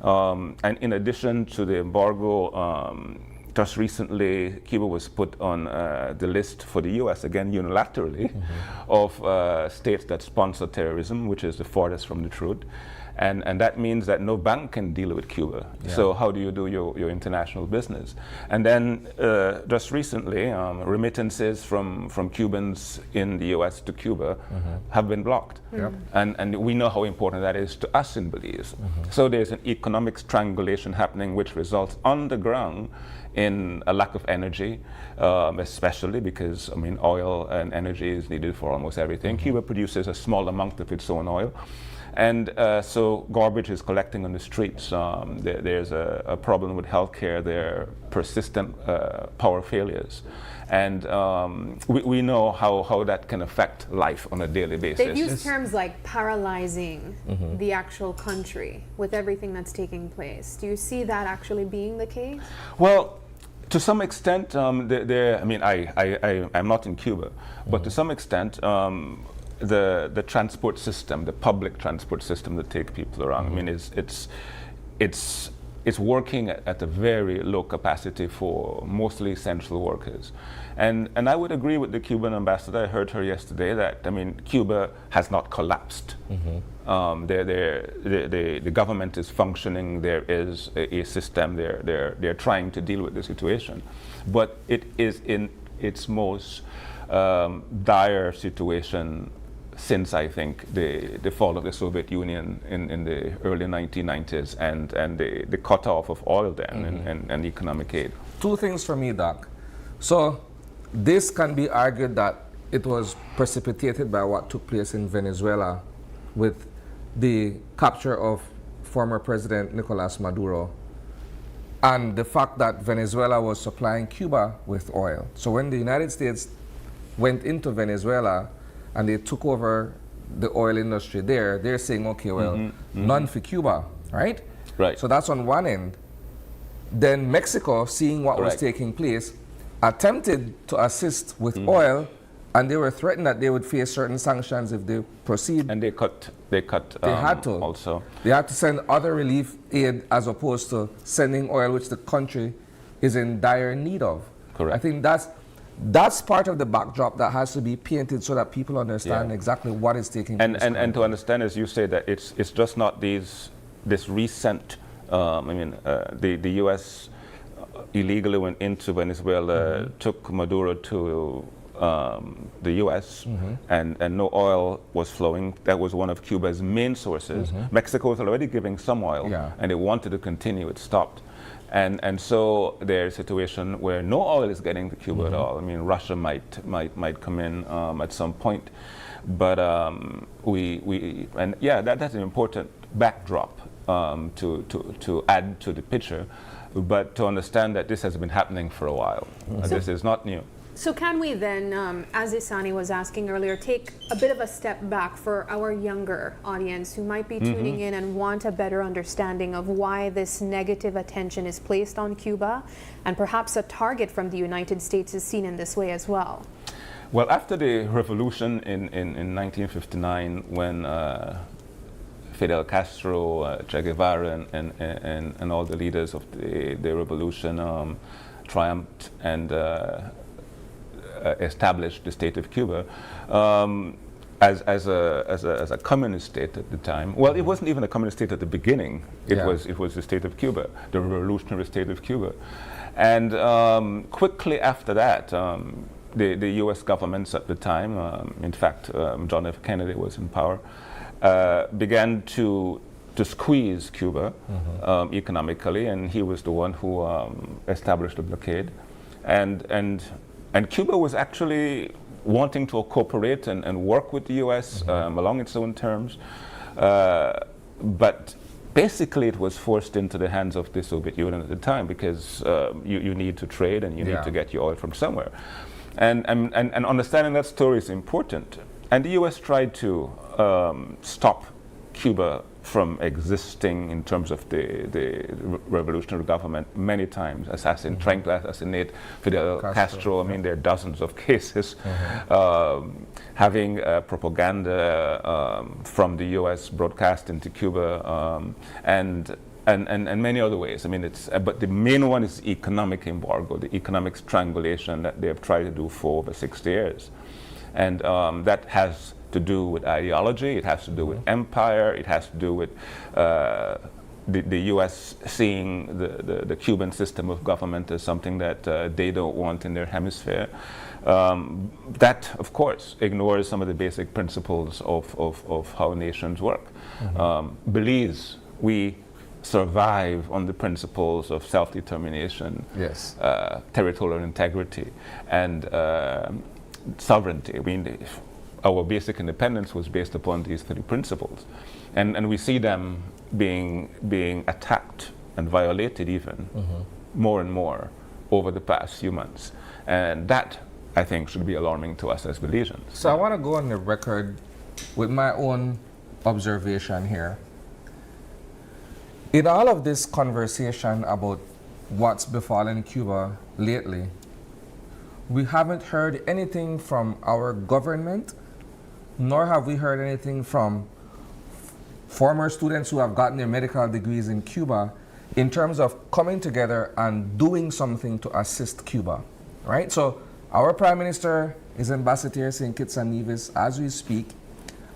And in addition to the embargo, just recently, Cuba was put on the list for the U.S., again unilaterally, of states that sponsor terrorism, which is the farthest from the truth. And that means that no bank can deal with Cuba. So how do you do your international business? And then just recently, remittances from Cubans in the U.S. to Cuba have been blocked. And we know how important that is to us in Belize. So there's an economic strangulation happening, which results on the ground in a lack of energy, especially because, I mean, oil and energy is needed for almost everything. Cuba produces a small amount of its own oil. And so garbage is collecting on the streets. There's a problem with healthcare. There are persistent power failures. And we know how that can affect life on a daily basis. They've used terms like paralyzing the actual country with everything that's taking place. Do you see that actually being the case? Well, to some extent, I mean, I'm not in Cuba, but to some extent, the transport system, the public transport system that take people around, I mean, it's working at a very low capacity for mostly essential workers. And I would agree with the Cuban ambassador. I heard her yesterday that, I mean, Cuba has not collapsed. The government is functioning. There is a system. They're trying to deal with the situation. But it is in its most dire situation since, I think, the fall of the Soviet Union in the early 1990s and the cutoff of oil then and economic aid. Two things for me, Doc. So this can be argued that it was precipitated by what took place in Venezuela with the capture of former President Nicolas Maduro and the fact that Venezuela was supplying Cuba with oil. So when the United States went into Venezuela and they took over the oil industry there, they're saying, okay, well, none for Cuba, right? Right. So that's on one end. Then Mexico, seeing what was Correct. taking place, attempted to assist with oil, and they were threatened that they would face certain sanctions if they proceed. And they had to. Also. They had to send other relief aid as opposed to sending oil, which the country is in dire need of. Correct. I think that's part of the backdrop that has to be painted so that people understand exactly what is taking place. And to understand, as you say, that it's just not this recent. The U.S. illegally went into Venezuela, took Maduro to the U.S. And no oil was flowing. That was one of Cuba's main sources. Mexico was already giving some oil, and they wanted to continue. It stopped. And so there's a situation where no oil is getting to Cuba at all. I mean, Russia might come in at some point, but that's an important backdrop to add to the picture, but to understand that this has been happening for a while. This is not new. So can we then, as Isani was asking earlier, take a bit of a step back for our younger audience who might be tuning in and want a better understanding of why this negative attention is placed on Cuba, and perhaps a target from the United States is seen in this way as well? Well, after the revolution in 1959, when Fidel Castro, Che Guevara, and all the leaders of the revolution triumphed and established the state of Cuba as a communist state at the time. Well, it wasn't even a communist state at the beginning. It was the state of Cuba, the revolutionary state of Cuba. And quickly after that, the U.S. governments at the time, in fact, John F. Kennedy was in power, began to squeeze Cuba economically, and he was the one who established the blockade. And Cuba was actually wanting to cooperate and work with the U.S. Along its own terms, but basically it was forced into the hands of the Soviet Union at the time, because you need to trade and you need to get your oil from somewhere. And understanding that story is important. And the U.S. tried to stop Cuba from existing in terms of the revolutionary government many times, trying to assassinate Fidel Castro. I mean, there are dozens of cases. Having propaganda from the U.S. broadcast into Cuba, and many other ways. I mean, but the main one is economic embargo, the economic strangulation that they have tried to do for over 60 years. And that has to do with ideology, it has to do with empire, it has to do with the U.S. seeing the Cuban system of government as something that they don't want in their hemisphere. That, of course, ignores some of the basic principles of how nations work. Belize, we survive on the principles of self-determination, territorial integrity, and sovereignty. I mean, our basic independence was based upon these three principles, and we see them being attacked and violated even more and more over the past few months, and that, I think, should be alarming to us as Belizeans. So I want to go on the record with my own observation here. In all of this conversation about what's befallen Cuba lately, we haven't heard anything from our government, nor have we heard anything from former students who have gotten their medical degrees in Cuba in terms of coming together and doing something to assist Cuba, right? So our Prime Minister is Ambassador St. Kitts and Nevis as we speak,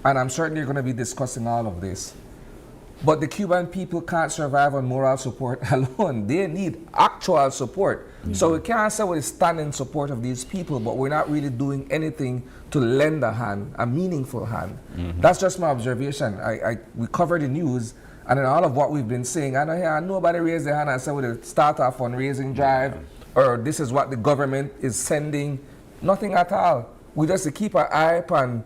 and I'm certain you're going to be discussing all of this. But the Cuban people can't survive on moral support alone. They need actual support. So we can't say we stand in support of these people, but we're not really doing anything to lend a hand, a meaningful hand. That's just my observation. We cover the news, and in all of what we've been saying, I don't hear nobody raise their hand and say we'll start a fundraising drive, or this is what the government is sending. Nothing at all. We just keep an eye upon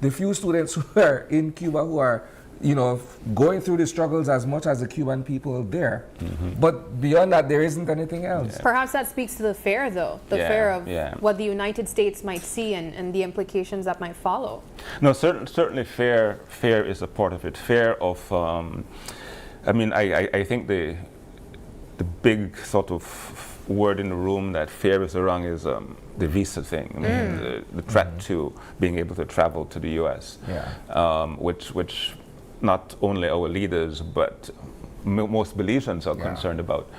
the few students who are in Cuba who are, you know, going through the struggles as much as the Cuban people there. But beyond that, there isn't anything else. Perhaps that speaks to the fear, though, the fear of what the United States might see and the implications that might follow. No, certainly fear is a part of it. Fear of I mean, I think the big sort of word in the room that fear is around is the visa thing. I mean, the threat to being able to travel to the U.S., which not only our leaders but most Belizeans are concerned about.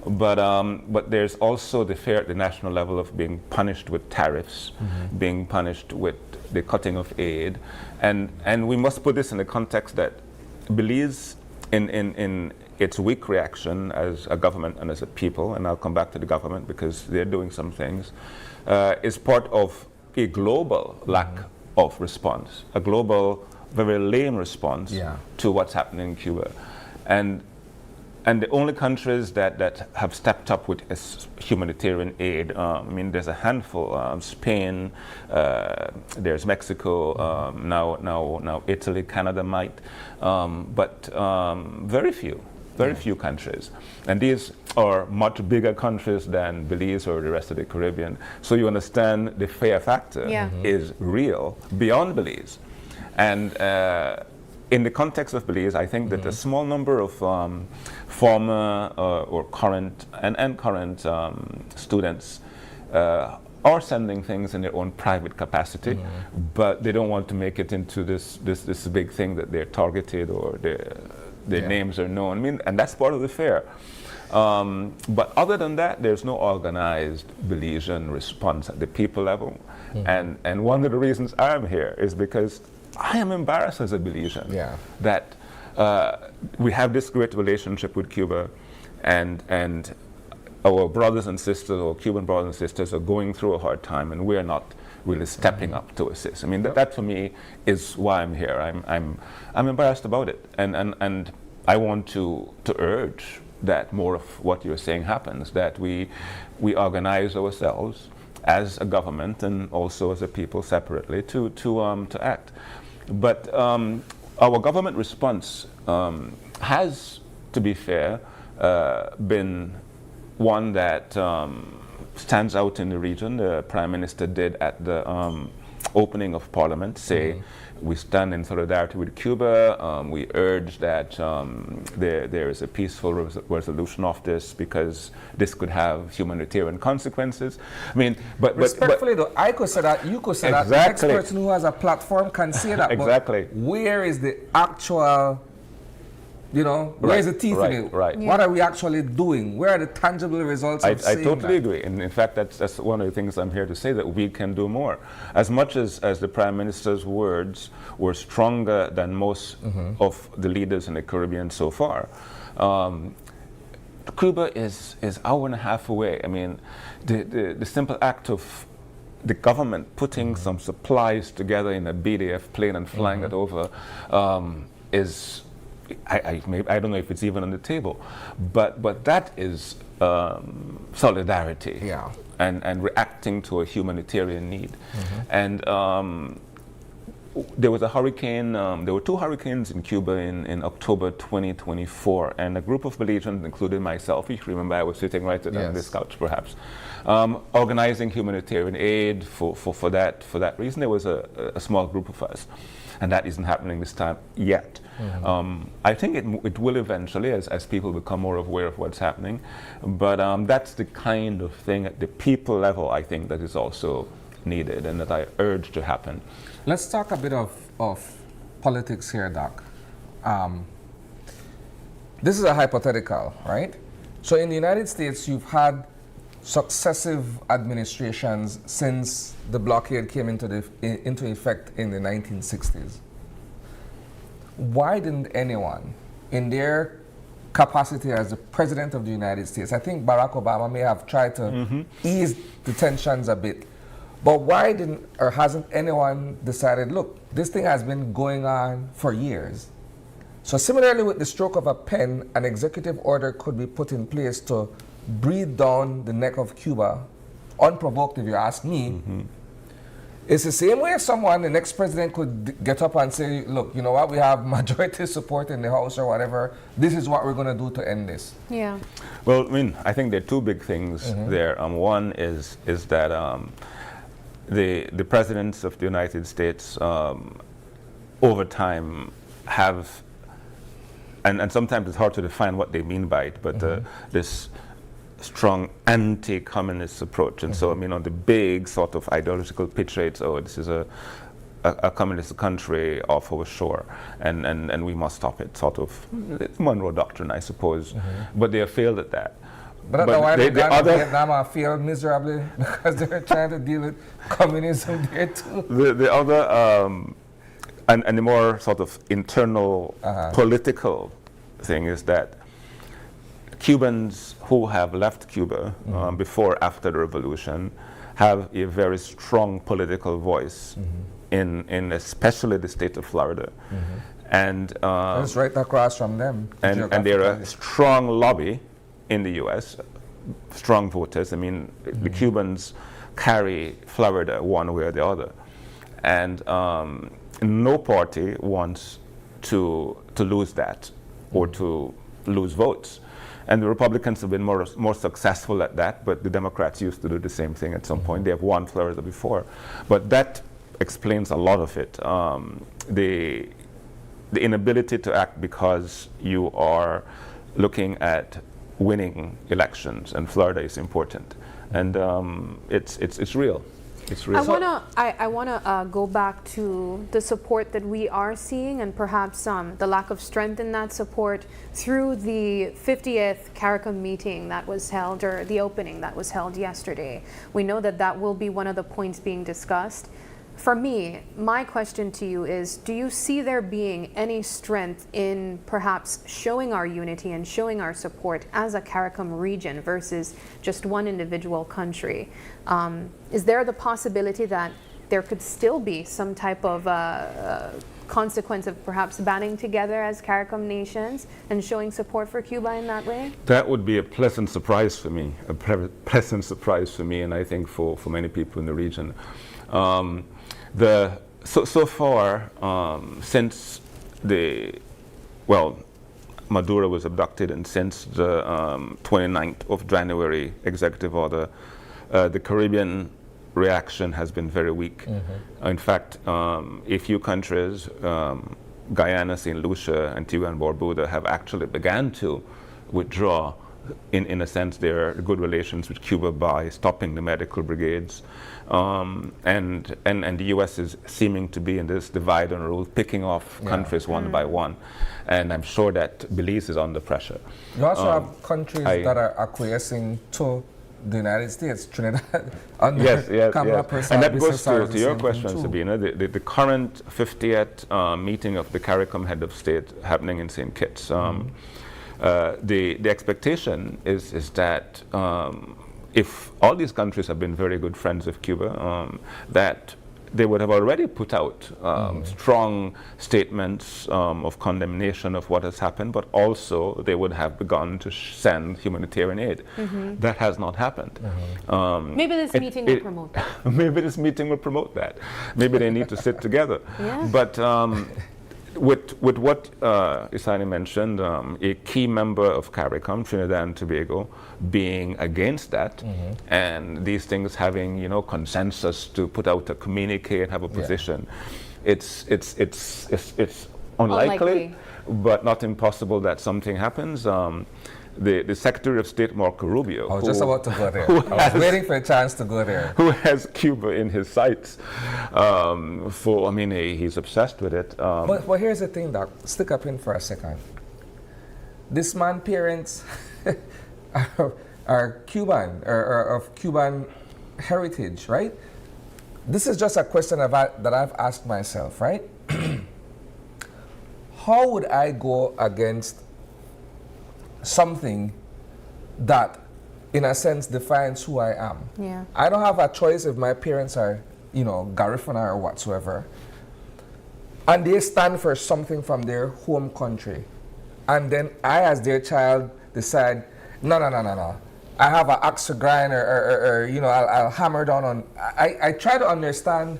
But there's also the fear at the national level of being punished with tariffs, being punished with the cutting of aid, and we must put this in the context that Belize, in its weak reaction as a government and as a people, and I'll come back to the government because they're doing some things, is part of a global lack of response, a global, very lame response to what's happening in Cuba. And the only countries that have stepped up with humanitarian aid, I mean, there's a handful: Spain, there's Mexico, now Italy, Canada might, but very few countries. And these are much bigger countries than Belize or the rest of the Caribbean. So you understand the fear factor is real beyond Belize. And in the context of Belize, I think that a small number of former or current and current students are sending things in their own private capacity, but they don't want to make it into this big thing that they're targeted or their names are known. I mean, and that's part of the fear. But other than that, there's no organized Belizean response at the people level. And one of the reasons I'm here is because I am embarrassed as a Belizean that we have this great relationship with Cuba, and our brothers and sisters, or Cuban brothers and sisters, are going through a hard time, and we're not really stepping up to assist. I mean, that for me is why I'm here. I'm embarrassed about it, and I want to urge that more of what you're saying happens, that we organize ourselves as a government and also as a people separately to act. But our government response has, to be fair, been one that stands out in the region. The Prime Minister did at the opening of Parliament say, we stand in solidarity with Cuba. We urge that there is a peaceful resolution of this because this could have humanitarian consequences. I mean, but respectfully though, I could say that, you could say that, the next person who has a platform can say that. Exactly. But where is the actual, where is the teeth in it? Right. What are we actually doing? Where are the tangible results of saying I totally agree. And in fact, that's one of the things I'm here to say, that we can do more. As much as the Prime Minister's words were stronger than most of the leaders in the Caribbean so far, Cuba is an hour and a half away. I mean, the simple act of the government putting some supplies together in a BDF plane and flying it over is... I don't know if it's even on the table, but that is solidarity and reacting to a humanitarian need. And there was a hurricane, there were 2 hurricanes in Cuba in October 2024, and a group of Belizeans, including myself, if you remember, I was sitting right on this couch perhaps, organizing humanitarian aid for that reason. There was a small group of us. And that isn't happening this time yet. I think it will eventually, as people become more aware of what's happening. But that's the kind of thing at the people level, I think, that is also needed and that I urge to happen. Let's talk a bit of politics here, Doc. This is a hypothetical, right? So in the United States, you've had successive administrations since the blockade came into effect in the 1960s. Why didn't anyone, in their capacity as the President of the United States, I think Barack Obama may have tried to ease the tensions a bit, but why didn't or hasn't anyone decided, look, this thing has been going on for years. So similarly with the stroke of a pen, an executive order could be put in place to breathe down the neck of Cuba, unprovoked if you ask me. It's the same way someone, the next president, could get up and say, look, you know what, we have majority support in the House or whatever, this is what we're going to do to end this. Yeah. Well, I mean, I think there are 2 big things there. One is that the presidents of the United States over time have and sometimes it's hard to define what they mean by it, but this strong anti-communist approach. And so, I mean, on the big sort of ideological picture, it's, oh, this is a communist country off our shore, and we must stop it, sort of. It's Monroe Doctrine, I suppose. But they have failed at that. But that's why Vietnam failed miserably, because they're trying to deal with communism there too. The other, and the more sort of internal political thing is that Cubans who have left Cuba before, after the revolution, have a very strong political voice in especially the state of Florida. And it's right across from them. And they're a strong lobby in the U.S., strong voters. I mean, the Cubans carry Florida one way or the other. And no party wants to lose that or to lose votes. And the Republicans have been more successful at that, but the Democrats used to do the same thing at some point. They have won Florida before. But that explains a lot of it. The inability to act because you are looking at winning elections, and Florida is important. And it's real. It's real. I wanna go back to the support that we are seeing, and perhaps the lack of strength in that support through the 50th CARICOM meeting that was held, or the opening that was held yesterday. We know that that will be one of the points being discussed. For me, my question to you is, do you see there being any strength in perhaps showing our unity and showing our support as a CARICOM region versus just one individual country? Is there the possibility that there could still be some type of consequence of perhaps banding together as CARICOM nations and showing support for Cuba in that way? That would be a pleasant surprise for me, pleasant surprise for me, and I think for many people in the region. So far, since Maduro was abducted, and since the 29th of January executive order, the Caribbean reaction has been very weak. In fact, a few countries, Guyana, St. Lucia, Antigua and Barbuda, have actually began to withdraw, in a sense, their good relations with Cuba by stopping the medical brigades. And the U.S. is seeming to be in this divide and rule, picking off countries one by one. And I'm sure that Belize is under pressure. You also have countries that are acquiescing to the United States, Trinidad, under Kamala Persaud. And that goes to your question, Sabina. The current 50th meeting of the CARICOM head of state happening in St. Kitts. The expectation is that if all these countries have been very good friends of Cuba, that they would have already put out strong statements of condemnation of what has happened, but also they would have begun to send humanitarian aid. That has not happened. Maybe this meeting will promote that. Maybe this meeting will promote that. Maybe they need to sit together. But with what Isani mentioned, a key member of CARICOM, Trinidad and Tobago, being against that, and these things having consensus to put out a communique and have a position, it's unlikely, but not impossible that something happens. The Secretary of State, Marco Rubio. I was just about to go there. I was waiting for a chance to go there. Who has Cuba in his sights. He's obsessed with it. But here's the thing, Doc. Stick up in for a second. This man's parents are Cuban, or of Cuban heritage, right? This is just a question that I've asked myself, right? How would I go against something that, in a sense, defines who I am? I don't have a choice if my parents are, Garifuna or whatsoever, and they stand for something from their home country, and then I, as their child, decide, no. I have an axe to grind, or I'll hammer down on. I try to understand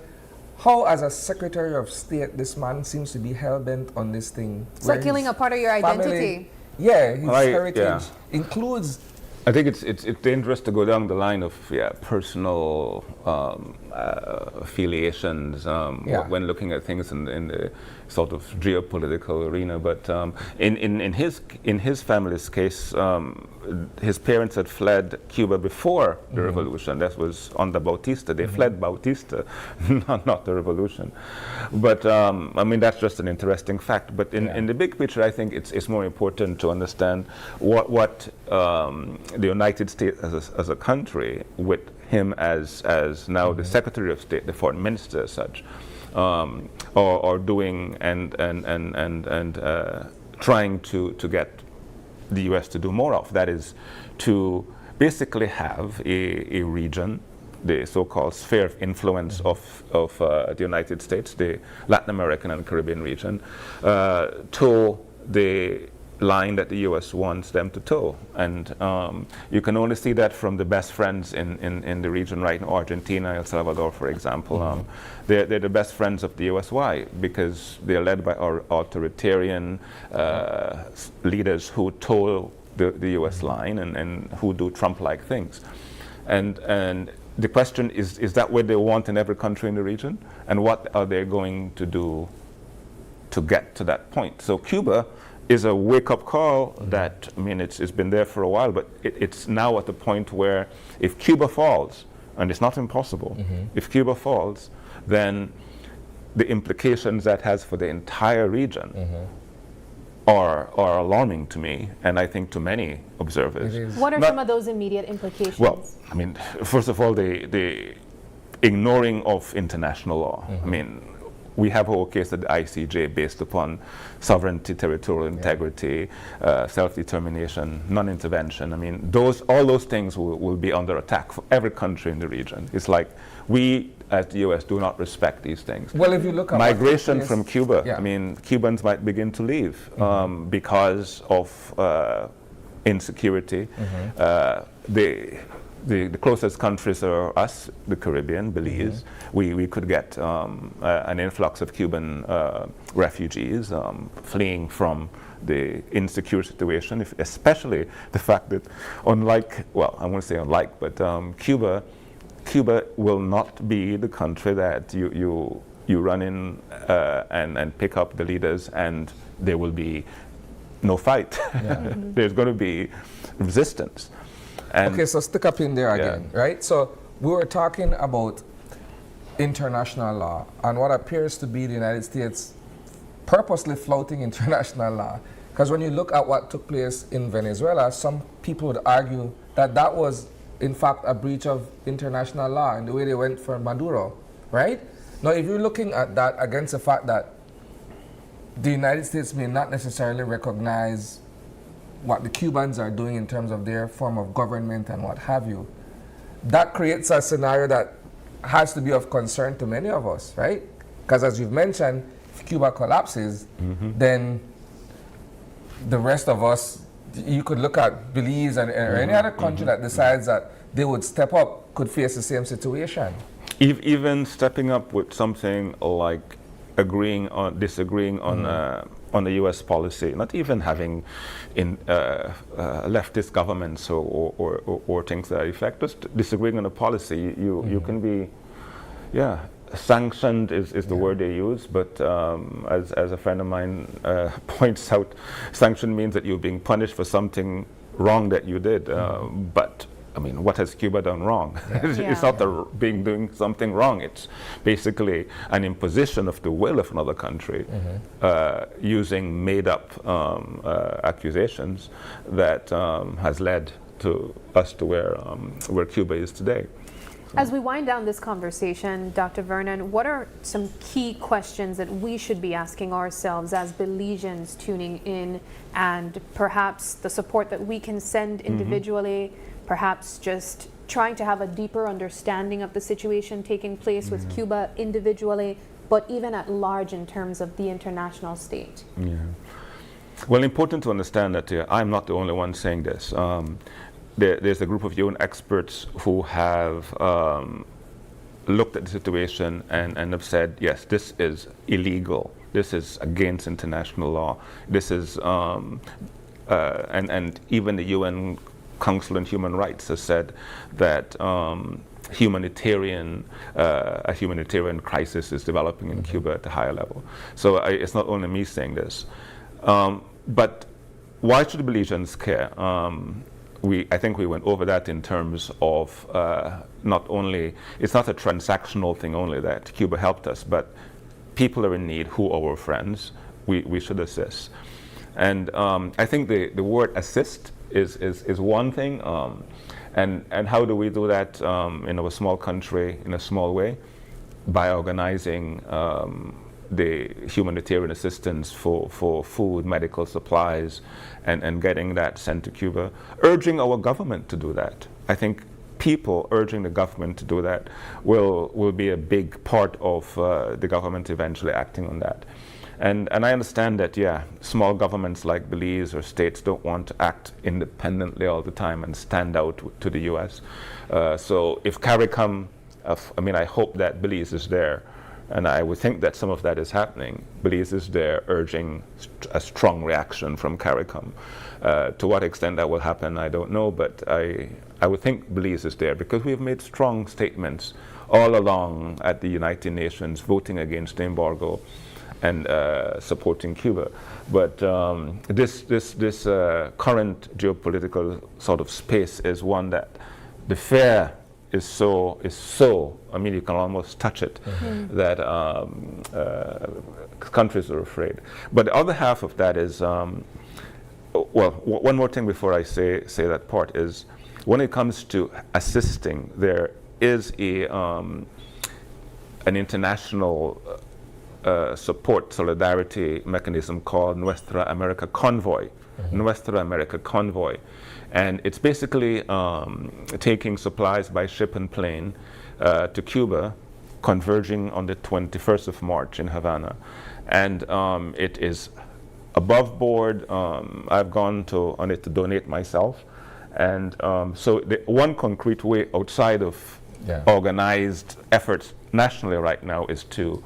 how, as a Secretary of State, this man seems to be hell-bent on this thing. It's like killing a part of your identity. His heritage includes. I think it's dangerous to go down the line of personal affiliations when looking at things in sort of geopolitical arena. But in his family's case, his parents had fled Cuba before the revolution. That was under Bautista. They fled Bautista, not the revolution. But I mean, that's just an interesting fact. But in the big picture, I think it's more important to understand what the United States as a country, with him as now the Secretary of State, the Foreign Minister as such, are doing and trying to get the U.S. to do more of. That is to basically have a region, the so-called sphere of influence of the United States, the Latin American and Caribbean region, to the line that the U.S. wants them to toe. And you can only see that from the best friends in the region right now, Argentina, El Salvador, for example. They're the best friends of the U.S. Why? Because they're led by our authoritarian leaders who toe the U.S. line and who do Trump-like things. And the question is that what they want in every country in the region? And what are they going to do to get to that point? So Cuba is a wake-up call that, I mean, it's been there for a while, but it's now at the point where if Cuba falls, and it's not impossible, if Cuba falls, then the implications that has for the entire region are alarming to me, and I think to many observers. What are some of those immediate implications? Well, I mean, first of all, the ignoring of international law. I mean, we have a whole case at the ICJ based upon sovereignty, territorial integrity, self-determination, non-intervention. I mean, all those things will be under attack for every country in the region. It's like we, as the U.S., do not respect these things. Well, if you look at migration from Cuba, I mean, Cubans might begin to leave because of insecurity. The closest countries are us, the Caribbean, Belize. We could get an influx of Cuban refugees fleeing from the insecure situation, especially the fact that unlike, well, I won't say unlike, but Cuba will not be the country that you run in and pick up the leaders and there will be no fight. There's going to be resistance. Okay, so stick up in there again, right? So we were talking about international law and what appears to be the United States purposely flouting international law. Because when you look at what took place in Venezuela, some people would argue that that was, in fact, a breach of international law in the way they went for Maduro, right? Now, if you're looking at that against the fact that the United States may not necessarily recognize what the Cubans are doing in terms of their form of government and what have you, that creates a scenario that has to be of concern to many of us, right? Because as you've mentioned, if Cuba collapses, then the rest of us, you could look at Belize and or any other country that decides that they would step up, could face the same situation. Even stepping up with something like disagreeing on the U.S. policy, not even having leftist governments or things to that effect, just disagreeing on a policy, you can be, sanctioned is the word they use, but as a friend of mine points out, sanction means that you're being punished for something wrong that you did, but I mean, what has Cuba done wrong? It's not doing something wrong. It's basically an imposition of the will of another country using made-up accusations that has led to us to where Cuba is today. As we wind down this conversation, Dr. Vernon, what are some key questions that we should be asking ourselves as Belizeans tuning in, and perhaps the support that we can send individually, perhaps just trying to have a deeper understanding of the situation taking place with Cuba individually, but even at large in terms of the international state? Well, important to understand that I'm not the only one saying this. There's a group of UN experts who have looked at the situation and have said, yes, this is illegal. This is against international law. This is, and even the UN Council on Human Rights has said that a humanitarian crisis is developing in Cuba at a higher level. So it's not only me saying this. But why should Belizeans care? I think we went over that in terms of not only, it's not a transactional thing only that Cuba helped us, but people are in need who are our friends. We should assist. And I think the word assist is one thing. And how do we do that in our small country in a small way? By organizing the humanitarian assistance for food, medical supplies, and getting that sent to Cuba, urging our government to do that. I think people urging the government to do that will be a big part of the government eventually acting on that. And I understand that, yeah, small governments like Belize or states don't want to act independently all the time and stand out to the U.S. So if CARICOM, I hope that Belize is there, and I would think that some of that is happening. Belize is there urging a strong reaction from CARICOM. To what extent that will happen, I don't know, but I would think Belize is there because we've made strong statements all along at the United Nations voting against the embargo and supporting Cuba. But this current geopolitical sort of space is one that the fear is so, you can almost touch it, that countries are afraid. But the other half of that is, one more thing before I say that part is, when it comes to assisting, there is an international support solidarity mechanism called Nuestra America Convoy. Nuestra America Convoy. And it's basically taking supplies by ship and plane to Cuba, converging on the 21st of March in Havana. And it is above board. I've gone on it to donate myself. And so the one concrete way outside of organized efforts nationally right now is to,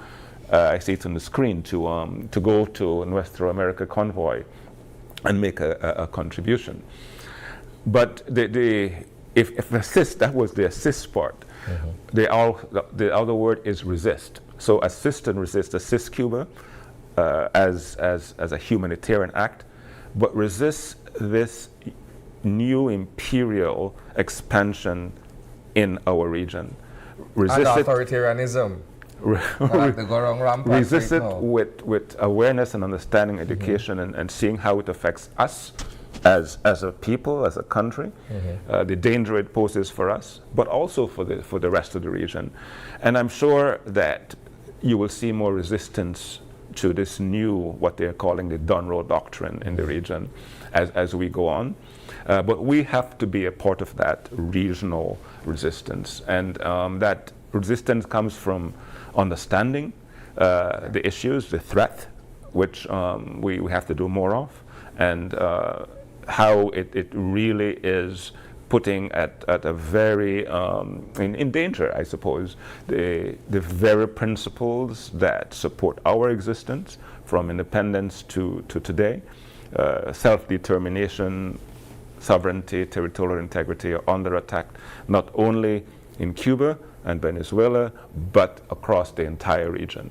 I see it on the screen, to go to Nuestra America Convoy and make a contribution. But if assist, that was the assist part. The other word is resist. So assist and resist. Assist Cuba as a humanitarian act, but resist this new imperial expansion in our region. Resist and authoritarianism. Resist it with awareness and understanding, education, and seeing how it affects us as a people, as a country, the danger it poses for us, but also for the rest of the region. And I'm sure that you will see more resistance to this new, what they're calling the Dunrow Doctrine in the region as we go on. But we have to be a part of that regional resistance. And that resistance comes from understanding the issues, the threat, which we have to do more of, and how it really is putting at a very, in danger, I suppose, the very principles that support our existence from independence to today. Self-determination, sovereignty, territorial integrity are under attack, not only in Cuba and Venezuela, but across the entire region.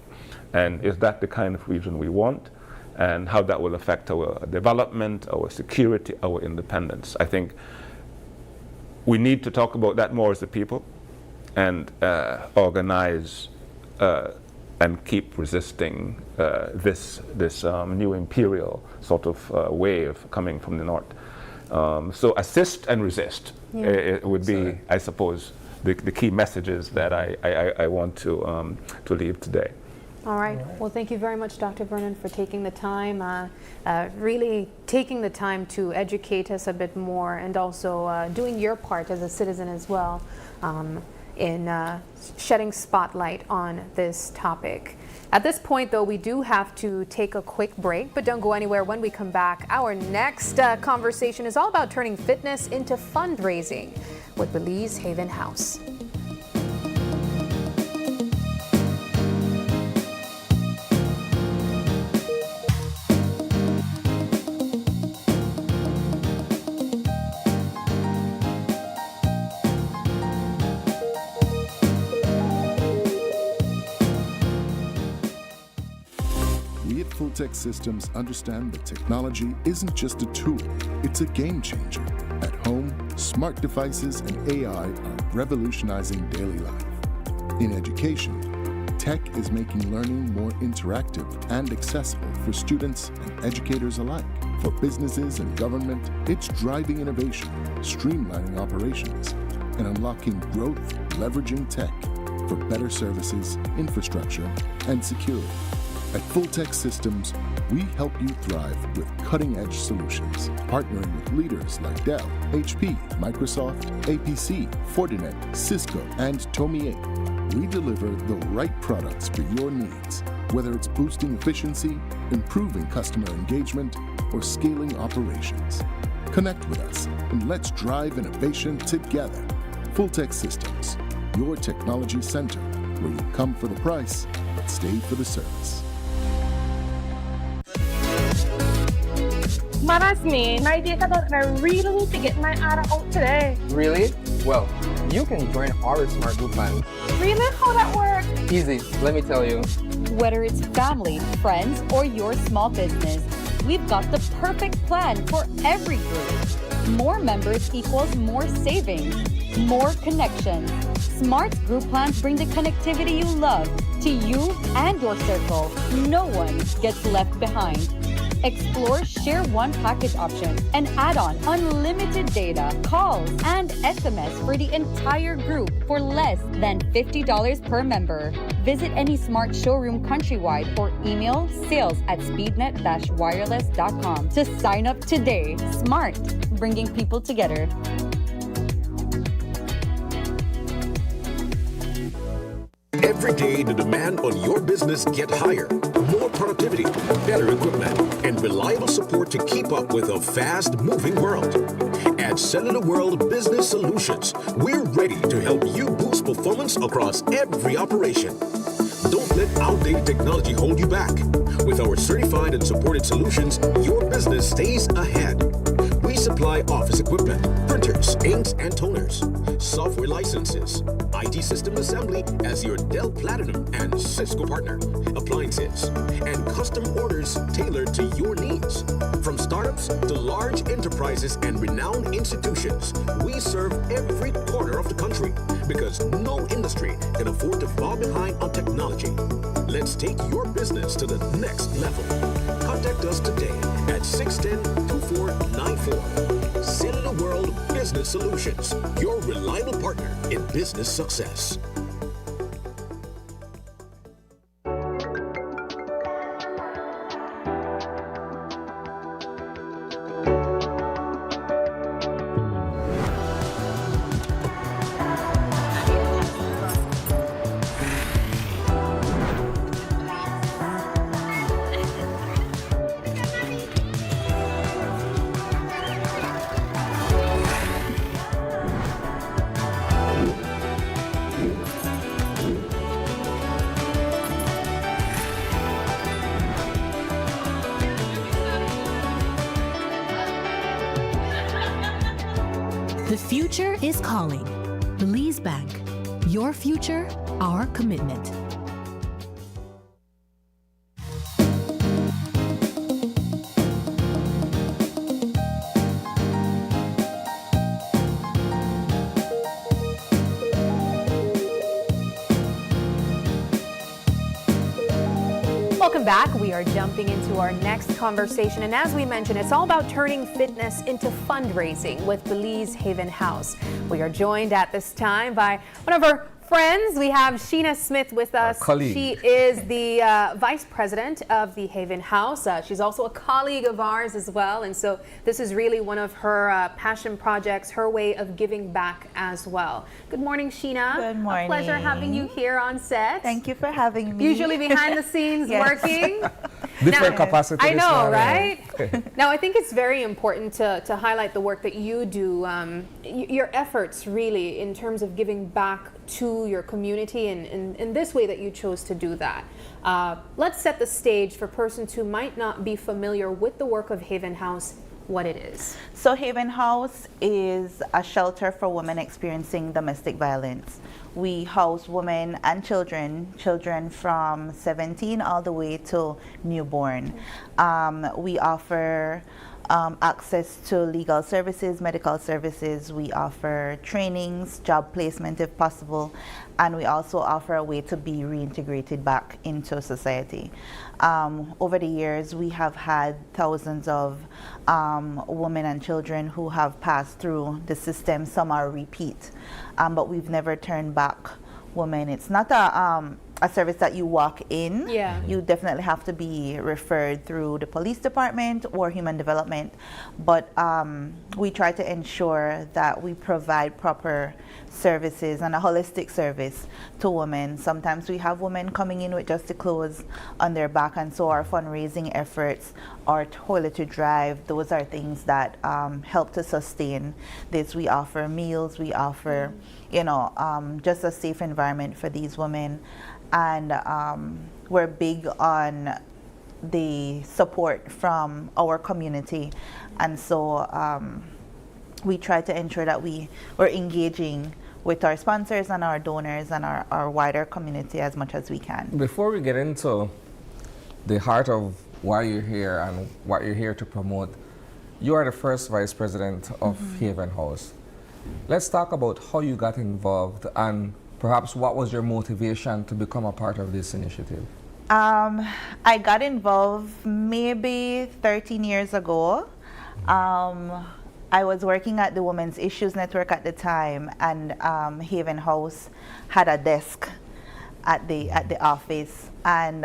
And is that the kind of region we want? And how that will affect our development, our security, our independence. I think we need to talk about that more as a people and organize and keep resisting this new imperial sort of wave coming from the north. So assist and resist would be, I suppose, the key messages that I want to leave today. All right. Well, thank you very much, Dr. Vernon, for taking the time, really taking the time to educate us a bit more, and also doing your part as a citizen as well in shedding spotlight on this topic. At this point, though, we do have to take a quick break, but don't go anywhere. When we come back, our next conversation is all about turning fitness into fundraising with Belize Haven House. Full-Tech Systems understand that technology isn't just a tool, it's a game changer. At home, smart devices and AI are revolutionizing daily life. In education, tech is making learning more interactive and accessible for students and educators alike. For businesses and government, it's driving innovation, streamlining operations, and unlocking growth, leveraging tech for better services, infrastructure, and security. At Full-Tech Systems, we help you thrive with cutting-edge solutions, partnering with leaders like Dell, HP, Microsoft, APC, Fortinet, Cisco, and Tomy Inc. We deliver the right products for your needs, whether it's boosting efficiency, improving customer engagement, or scaling operations. Connect with us and let's drive innovation together. Full-Tech Systems, your technology center, where you come for the price, but stay for the service. That's me. My data and I really need to get my ad out today. Really? Well, you can join our Smart Group plan. Really? How that works? Easy, let me tell you. Whether it's family, friends, or your small business, we've got the perfect plan for every group. More members equals more savings, more connections. Smart Group plans bring the connectivity you love to you and your circle. No one gets left behind. Explore Share One package option and add on unlimited data, calls, and SMS for the entire group for less than $50 per member. Visit any Smart showroom countrywide or email sales@speednet-wireless.com to sign up today. Smart, bringing people together. Every day, the demand on your business gets higher. More productivity, better equipment, and reliable support to keep up with a fast-moving world. At Cellular World Business Solutions, we're ready to help you boost performance across every operation. Don't let outdated technology hold you back. With our certified and supported solutions, your business stays ahead. We supply office equipment, printers, inks, and toners, software licenses, IT system assembly as your Dell Platinum and Cisco partner, appliances, and custom orders tailored to your needs. From startups to large enterprises and renowned institutions, we serve every corner of the country because no industry can afford to fall behind on technology. Let's take your business to the next level. Contact us today at 610-2494. Cellular World Business Solutions, your reliable partner in business success. The future is calling. Belize Bank. Your future, our commitment. Welcome back. We are jumping into our next conversation, and as we mentioned, it's all about turning fitness into fundraising with Belize Haven House. We are joined at this time by one of our friends. We have Sheena Smith with us. She is the vice president of the Haven House. She's also a colleague of ours as well, and so this is really one of her passion projects, her way of giving back as well. Good morning, Sheena. Good morning. A pleasure having you here on set. Thank you for having me. Usually behind the scenes working. Different capacity. I know, right? Now, I think it's very important to highlight the work that you do, your efforts really in terms of giving back to your community and in this way that you chose to do that. Let's set the stage for persons who might not be familiar with the work of Haven House, what it is. So Haven House is a shelter for women experiencing domestic violence. We house women and children from 17 all the way to newborn. We offer access to legal services, medical services. We offer trainings, job placement if possible, and we also offer a way to be reintegrated back into society. Over the years, we have had thousands of women and children who have passed through the system. Some are repeat, but we've never turned back women. It's not a service that you walk in. Yeah. You definitely have to be referred through the police department or human development, but we try to ensure that we provide proper services and a holistic service to women. Sometimes we have women coming in with just the clothes on their back, and so our fundraising efforts, our toiletry drive, those are things that help to sustain this. We offer meals, we offer just a safe environment for these women, and we're big on the support from our community, and so we try to ensure that we're engaging with our sponsors and our donors and our wider community as much as we can. Before we get into the heart of why you're here and what you're here to promote, you are the first vice president of Haven House. Let's talk about how you got involved and perhaps what was your motivation to become a part of this initiative? I got involved maybe 13 years ago. I was working at the Women's Issues Network at the time, and Haven House had a desk at the office, and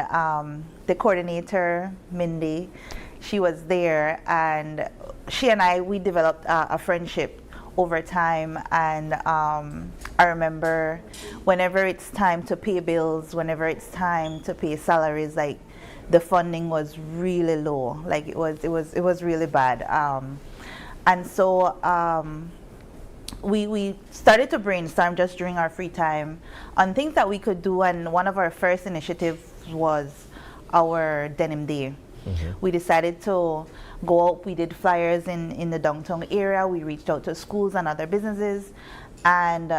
the coordinator, Mindy, she was there, and she and we developed a friendship over time, and I remember whenever it's time to pay bills, whenever it's time to pay salaries, like the funding was really low, like it was really bad. And so we started to brainstorm just during our free time on things that we could do, and one of our first initiatives was our Denim Day. We decided to go out, we did flyers in the downtown area, we reached out to schools and other businesses, and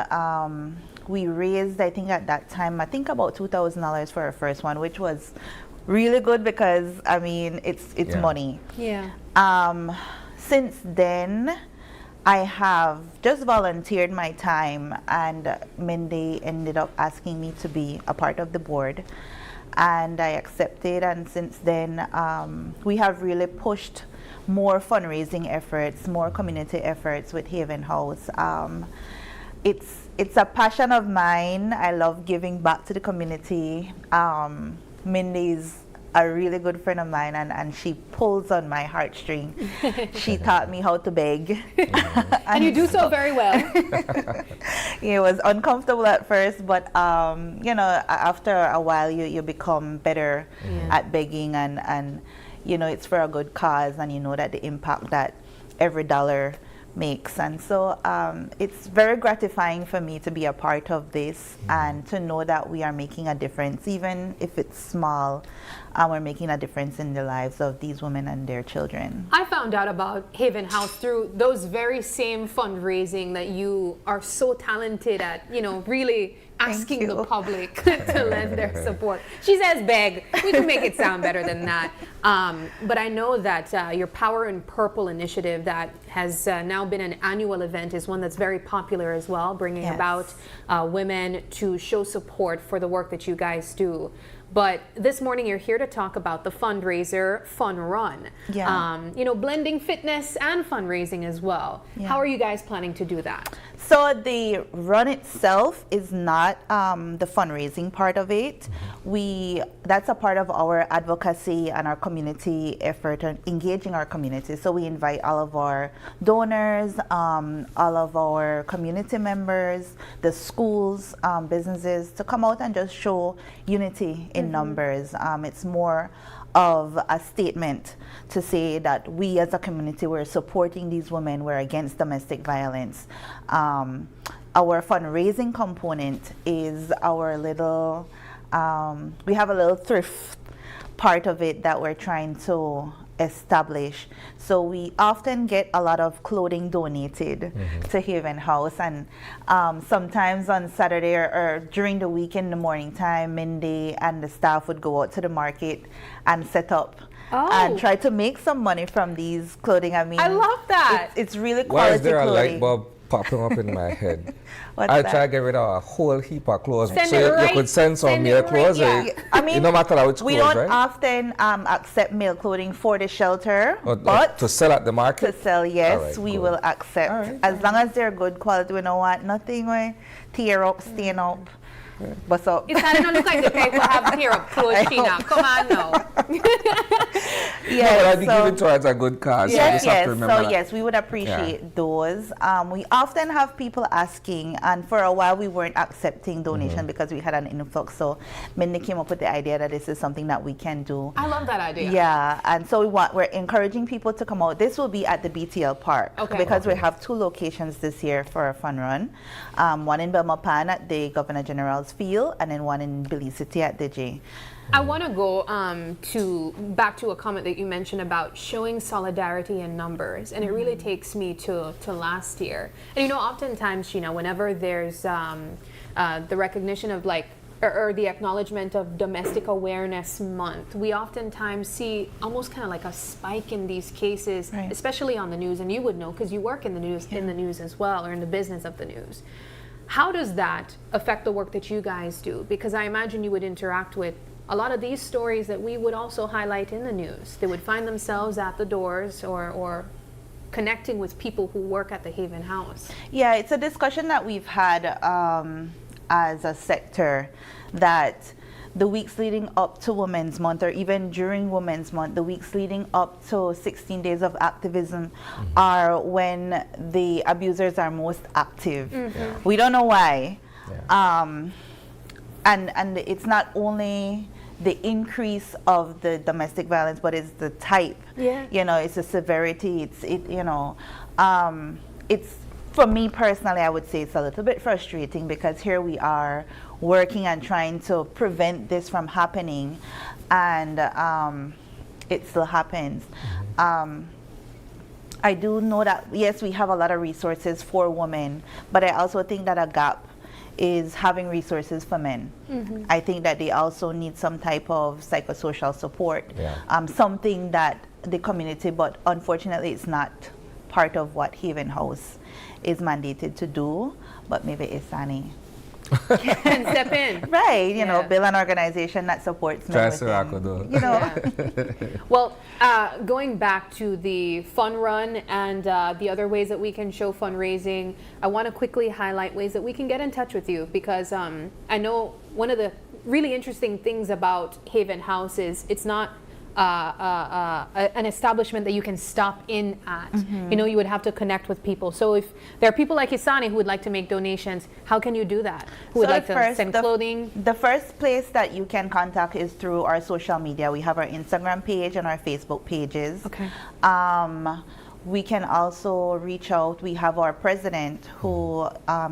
we raised, I think at that time, about $2,000 for our first one, which was really good because, I mean, it's money. Yeah. Since then, I have just volunteered my time, and Mindy ended up asking me to be a part of the board, and I accepted, and since then we have really pushed more fundraising efforts, more community efforts with Haven House. It's a passion of mine. I love giving back to the community. Mindy's a really good friend of mine, and she pulls on my heartstring. She taught me how to beg. And you do so very well. It was uncomfortable at first, but after a while you become better at begging, and it's for a good cause, and you know that the impact that every dollar makes. And so it's very gratifying for me to be a part of this and to know that we are making a difference, even if it's small. We're making a difference in the lives of these women and their children. I found out about Haven House through those very same fundraising that you are so talented at, really asking the public to lend their support. She says beg. We can make it sound better than that. But I know that your Power in Purple initiative that has now been an annual event is one that's very popular as well, bringing about women to show support for the work that you guys do. But this morning you're here to talk about the fundraiser Fun Run. Blending fitness and fundraising as well. How are you guys planning to do that? So the run itself is not the fundraising part of it. That's a part of our advocacy and our community effort and engaging our community. So we invite all of our donors, all of our community members, the schools, businesses to come out and just show unity in numbers. It's more of a statement to say that we as a community, we're supporting these women, we're against domestic violence. Our fundraising component is our little, we have a little thrift part of it that we're trying to establish. So we often get a lot of clothing donated to Haven House, and sometimes on Saturday or during the week in the morning time, Mindy and the staff would go out to the market and set up and try to make some money from these clothing. I mean, I love that. It's really Why quality is there a clothing. light bulb popping up in my head? What's I that? try to get rid of a whole heap of clothes. Send so it you right- could send some send male it right- clothes. yeah. I mean, no matter how it's we clothes, don't right? often accept male clothing for the shelter, Or, but to sell at the market? to sell, yes, All right, we good. will accept. As long as they're good quality, we don't want nothing where tear up, stain up. What's up? It's not look like the people have tear up clothes, Sheena. Come on now. Yes, no, but I'd be so- giving towards a good cause. So you Yes, just have yes. to remember So that. yes, we would appreciate those. We often have people asking, and for a while we weren't accepting donation because we had an influx. So Mindy came up with the idea that this is something that we can do. I love that idea. Yeah, and so we're encouraging people to come out. This will be at the BTL Park because we have 2 locations this year for a fun run. One in Belmopan at the Governor General's Field, and then one in Belize City at the J. I want to go back to a comment that you mentioned about showing solidarity in numbers, and it really takes me to last year. And you know, oftentimes, whenever there's the recognition of or the acknowledgement of Domestic Awareness Month, we oftentimes see almost kind of like a spike in these cases, especially on the news. And you would know because you work in the news as well, or in the business of the news. How does that affect the work that you guys do? Because I imagine you would interact with a lot of these stories that we would also highlight in the news. They would find themselves at the doors or connecting with people who work at the Haven House. Yeah, it's a discussion that we've had as a sector, that the weeks leading up to Women's Month, or even during Women's Month, the weeks leading up to 16 days of activism are when the abusers are most active. We don't know why. And it's not only the increase of the domestic violence, but it's the type. It's the severity. It's for me personally, I would say it's a little bit frustrating because here we are working and trying to prevent this from happening, and it still happens. I do know that, yes, we have a lot of resources for women, but I also think that a gap is having resources for men. I think that they also need some type of psychosocial support, something that the community, but unfortunately it's not part of what Haven House is mandated to do, but maybe Isani can step in. Right, build an organization that supports men. Well, going back to the fun run and the other ways that we can show fundraising, I want to quickly highlight ways that we can get in touch with you, because I know one of the really interesting things about Haven House is it's not an establishment that you can stop in at. You would have to connect with people. So if there are people like Isani who would like to make donations, how can you do that? Who would like to send clothing? The first place that you can contact is through our social media. We have our Instagram page and our Facebook pages. We can also reach out. We have our president who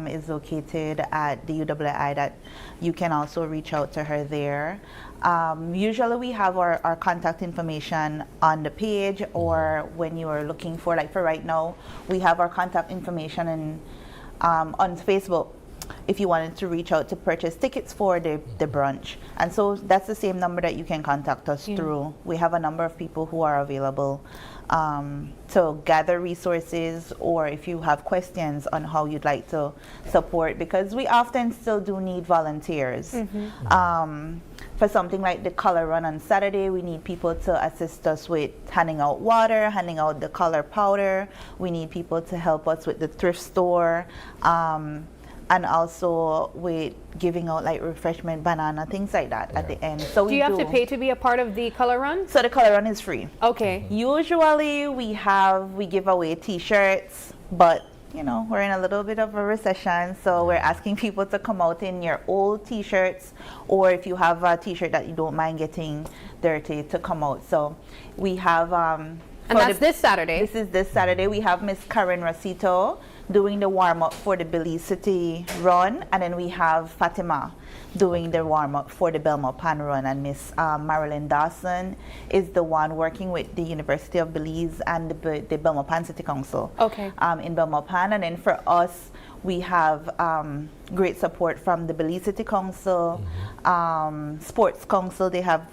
is located at the UWI, that you can also reach out to her there. Usually we have our contact information on the page, or when you are looking for, like for right now, we have our contact information on Facebook if you wanted to reach out to purchase tickets for the brunch. And so that's the same number that you can contact us through. We have a number of people who are available to gather resources, or if you have questions on how you'd like to support, because we often still do need volunteers. For something like the color run on Saturday, we need people to assist us with handing out water, handing out the color powder. We need people to help us with the thrift store, and also with giving out like refreshment, banana, things like that at the end. So do you have to pay to be a part of the color run? So the color run is free. Okay. Usually we give away t-shirts, but we're in a little bit of a recession, so we're asking people to come out in your old t-shirts, or if you have a t-shirt that you don't mind getting dirty, to come out. So we have and that's this Saturday. This is this Saturday. We have Miss Karen Rosito. doing the warm-up for the Belize City run, and then we have Fatima doing the warm-up for the Belmopan run, and Miss Marilyn Dawson is the one working with the University of Belize and the Belmopan City Council in Belmopan. And then for us, we have great support from the Belize City Council, Sports Council. They have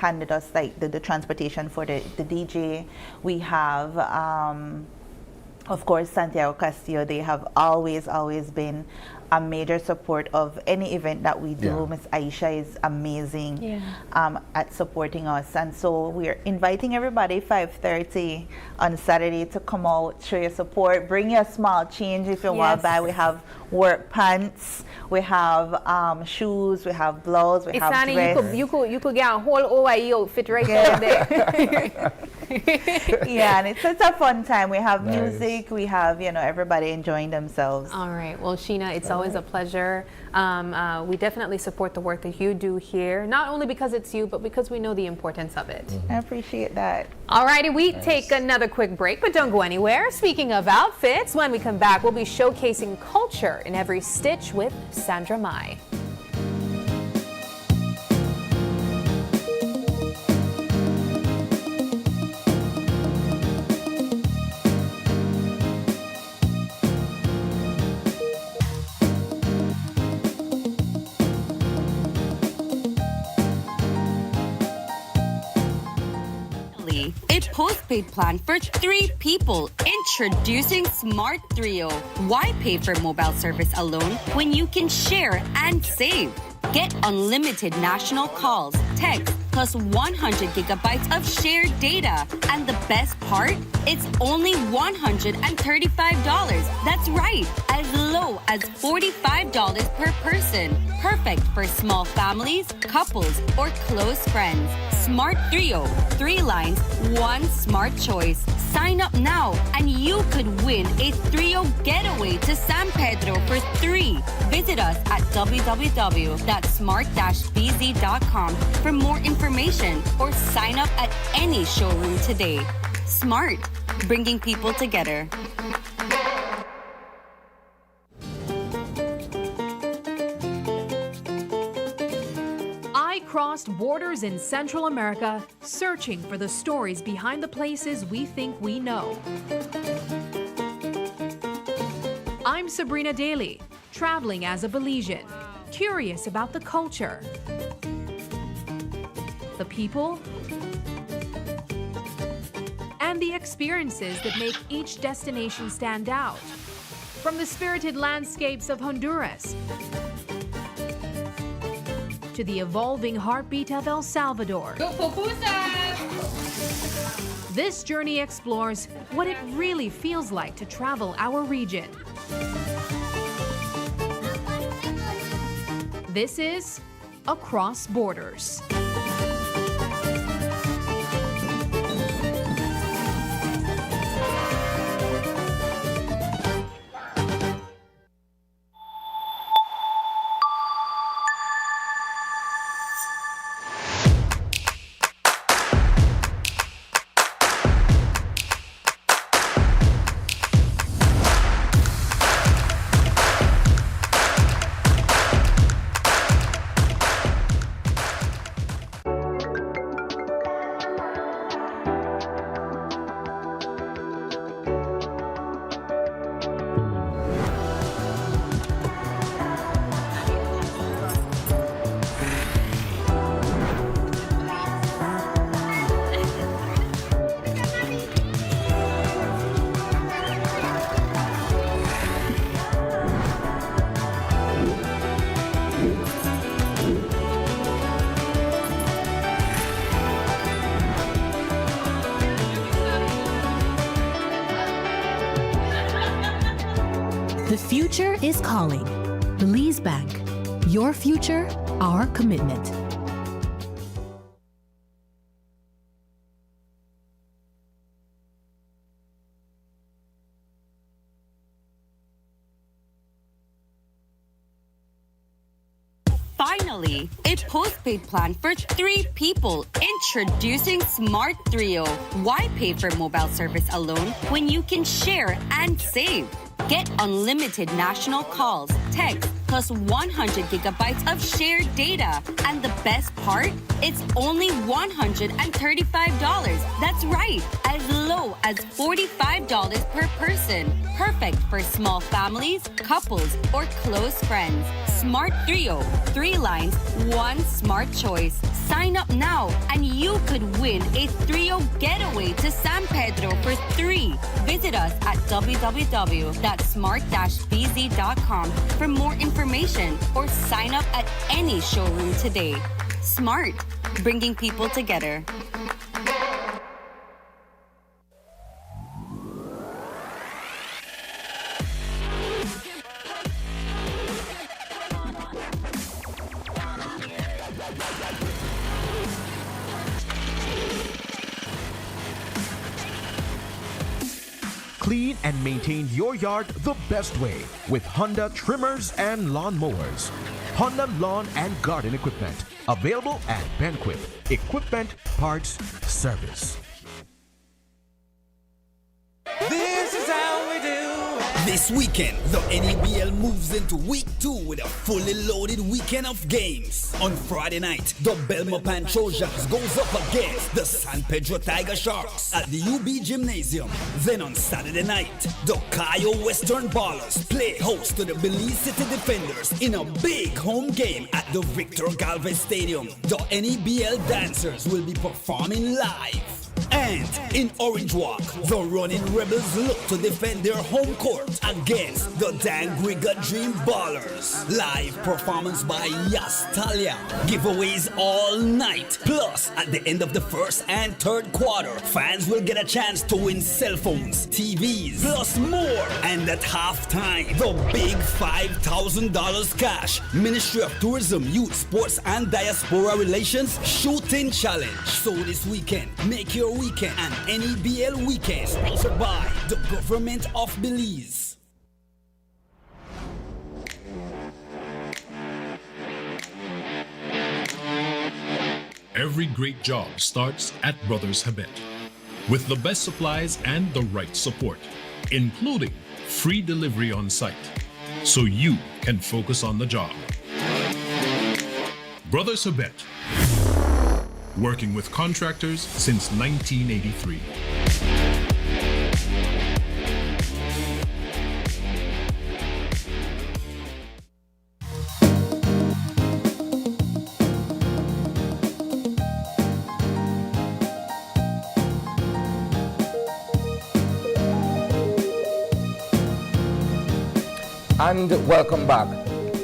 handed us like the transportation for the DJ. We have, of course, Santiago Castillo. They have always been a major support of any event that we do. Yeah. Miss Aisha is amazing at supporting us, and so we're inviting everybody 5:30 on Saturday to come out, show your support, bring your small change if you want to buy. We have work pants, we have shoes, we have blouse, we have dress. You could get a whole OIE outfit right there. Yeah, and it's a fun time. We have music, we have everybody enjoying themselves. All right. Well, Sheena, it's always a pleasure. We definitely support the work that you do here, not only because it's you, but because we know the importance of it. I appreciate that. All righty, we take another quick break, but don't go anywhere. Speaking of outfits, when we come back, we'll be showcasing culture in every stitch with Sandra Mai. Postpaid plan for 3 people. Introducing Smart Trio. Why pay for mobile service alone when you can share and save? Get unlimited national calls, text, plus 100 gigabytes of shared data. And the best part? It's only $135. That's right, as low as $45 per person. Perfect for small families, couples, or close friends. Smart Trio, 3 lines, 1 smart choice. Sign up now and you could win a Trio getaway to San Pedro for 3. Visit us at www.smart-bz.com for more information or sign up at any showroom today. Smart, bringing people together. I crossed borders in Central America, searching for the stories behind the places we think we know. I'm Sabrina Daly, traveling as a Belizean, curious about the culture, the people, and the experiences that make each destination stand out. From the spirited landscapes of Honduras to the evolving heartbeat of El Salvador. Go pupusas! This journey explores what it really feels like to travel our region. This is Across Borders. The future is calling. Belize Bank. Your future, our commitment. Finally, a postpaid plan for 3 people. Introducing Smart Trio. Why pay for mobile service alone when you can share and save? Get unlimited national calls, texts, plus 100 gigabytes of shared data. And the best part? It's only $135. That's right, as low as $45 per person. Perfect for small families, couples, or close friends. Smart Trio, 3 lines, 1 smart choice. Sign up now and you could win a Trio getaway to San Pedro for 3. Visit us at www.smart-bz.com for more information or sign up at any showroom today. Smart, bringing people together. Clean and maintain your yard the best way with Honda trimmers and lawn mowers. Honda Lawn and Garden Equipment. Available at Banquet. Equipment, parts, service. This is how we do. This weekend, the NEBL moves into week 2 with a fully loaded weekend of games. On Friday night, the Belmopan Trojans goes up against the San Pedro Tiger Sharks at the UB Gymnasium. Then on Saturday night, the Cayo Western Ballers play host to the Belize City Defenders in a big home game at the Victor Galvez Stadium. The NEBL dancers will be performing live. And in Orange Walk, the Running Rebels look to defend their home court against the Dangriga Dream Ballers. Live performance by Yas Talia. Giveaways all night. Plus, at the end of the first and third quarter, fans will get a chance to win cell phones, TVs, plus more. And at halftime, the big $5,000 cash Ministry of Tourism, Youth, Sports and Diaspora Relations Shooting Challenge. So this weekend, make your weekend an NEBL weekend sponsored by the Government of Belize. Every great job starts at Brothers Habet with the best supplies and the right support, including free delivery on site, so you can focus on the job. Brothers Habet, working with contractors since 1983. And welcome back.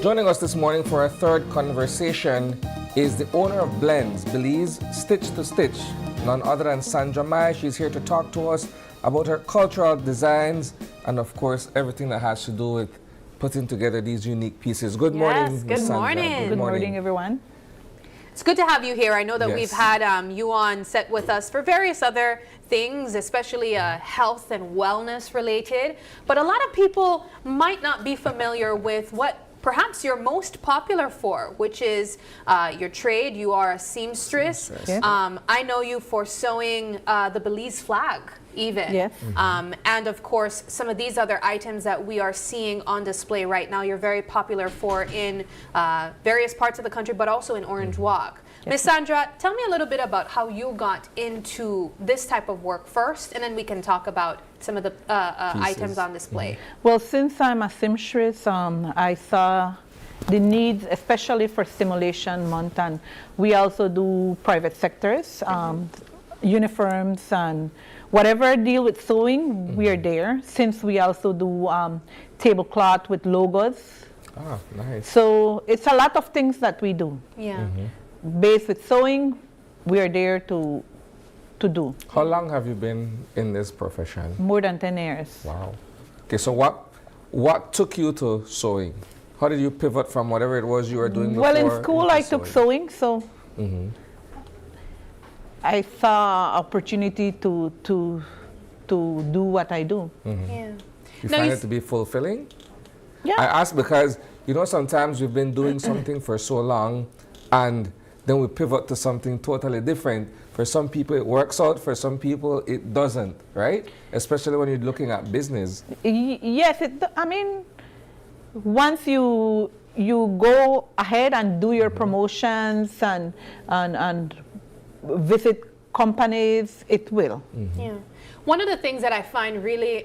Joining us this morning for our third conversation is the owner of Blends, Belize Stich to Stich, none other than Sandra Mai. She's here to talk to us about her cultural designs and, of course, everything that has to do with putting together these unique pieces. Good morning, Yes, Ms. good Sandra. morning. Good morning, everyone. It's good to have you here. I know that Yes. we've had you on set with us for various other things, especially health and wellness related. But a lot of people might not be familiar with what perhaps you're most popular for, which is your trade. You are a seamstress. Yes. I know you for sewing the Belize flag, even. Yes. And of course, some of these other items that we are seeing on display right now, you're very popular for in various parts of the country, but also in Orange Walk. Ms. Sandra, tell me a little bit about how you got into this type of work first, and then we can talk about some of the items on display. Well, since I'm a seamstress, I saw the needs, especially for Stimulation Month, and we also do private sectors, uniforms, and whatever deal with sewing, we are there. Since we also do tablecloth with logos. Ah, nice. So it's a lot of things that we do. Yeah. Based with sewing, we are there to do. How long have you been in this profession? More than 10 years. Wow. Okay, so what took you to sewing? How did you pivot from whatever it was you were doing before? Well, in school I took sewing, so I saw opportunity to do what I do. Yeah. You Now find you it to be fulfilling? Yeah. I ask because, you know, sometimes we've been doing something for so long and then we pivot to something totally different. For For some people it works out, for some people it doesn't, right? Especially when you're looking at business. Yes, I mean, once you go ahead and do your promotions and visit companies, it will. Yeah. One of the things that I find really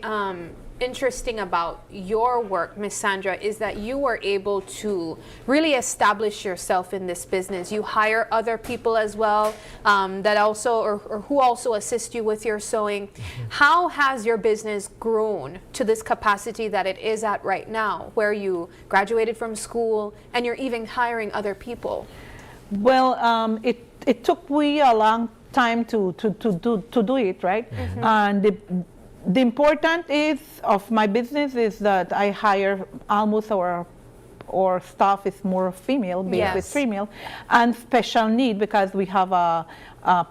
interesting about your work, Miss Sandra, is that you were able to really establish yourself in this business. You hire other people as well that also, or who also assist you with your sewing. How has your business grown to this capacity that it is at right now, where you graduated from school and you're even hiring other people? Well, it took me a long time to do it, right? And the important is of my business is that I hire almost our staff is more female, based with female, and special need, because we have a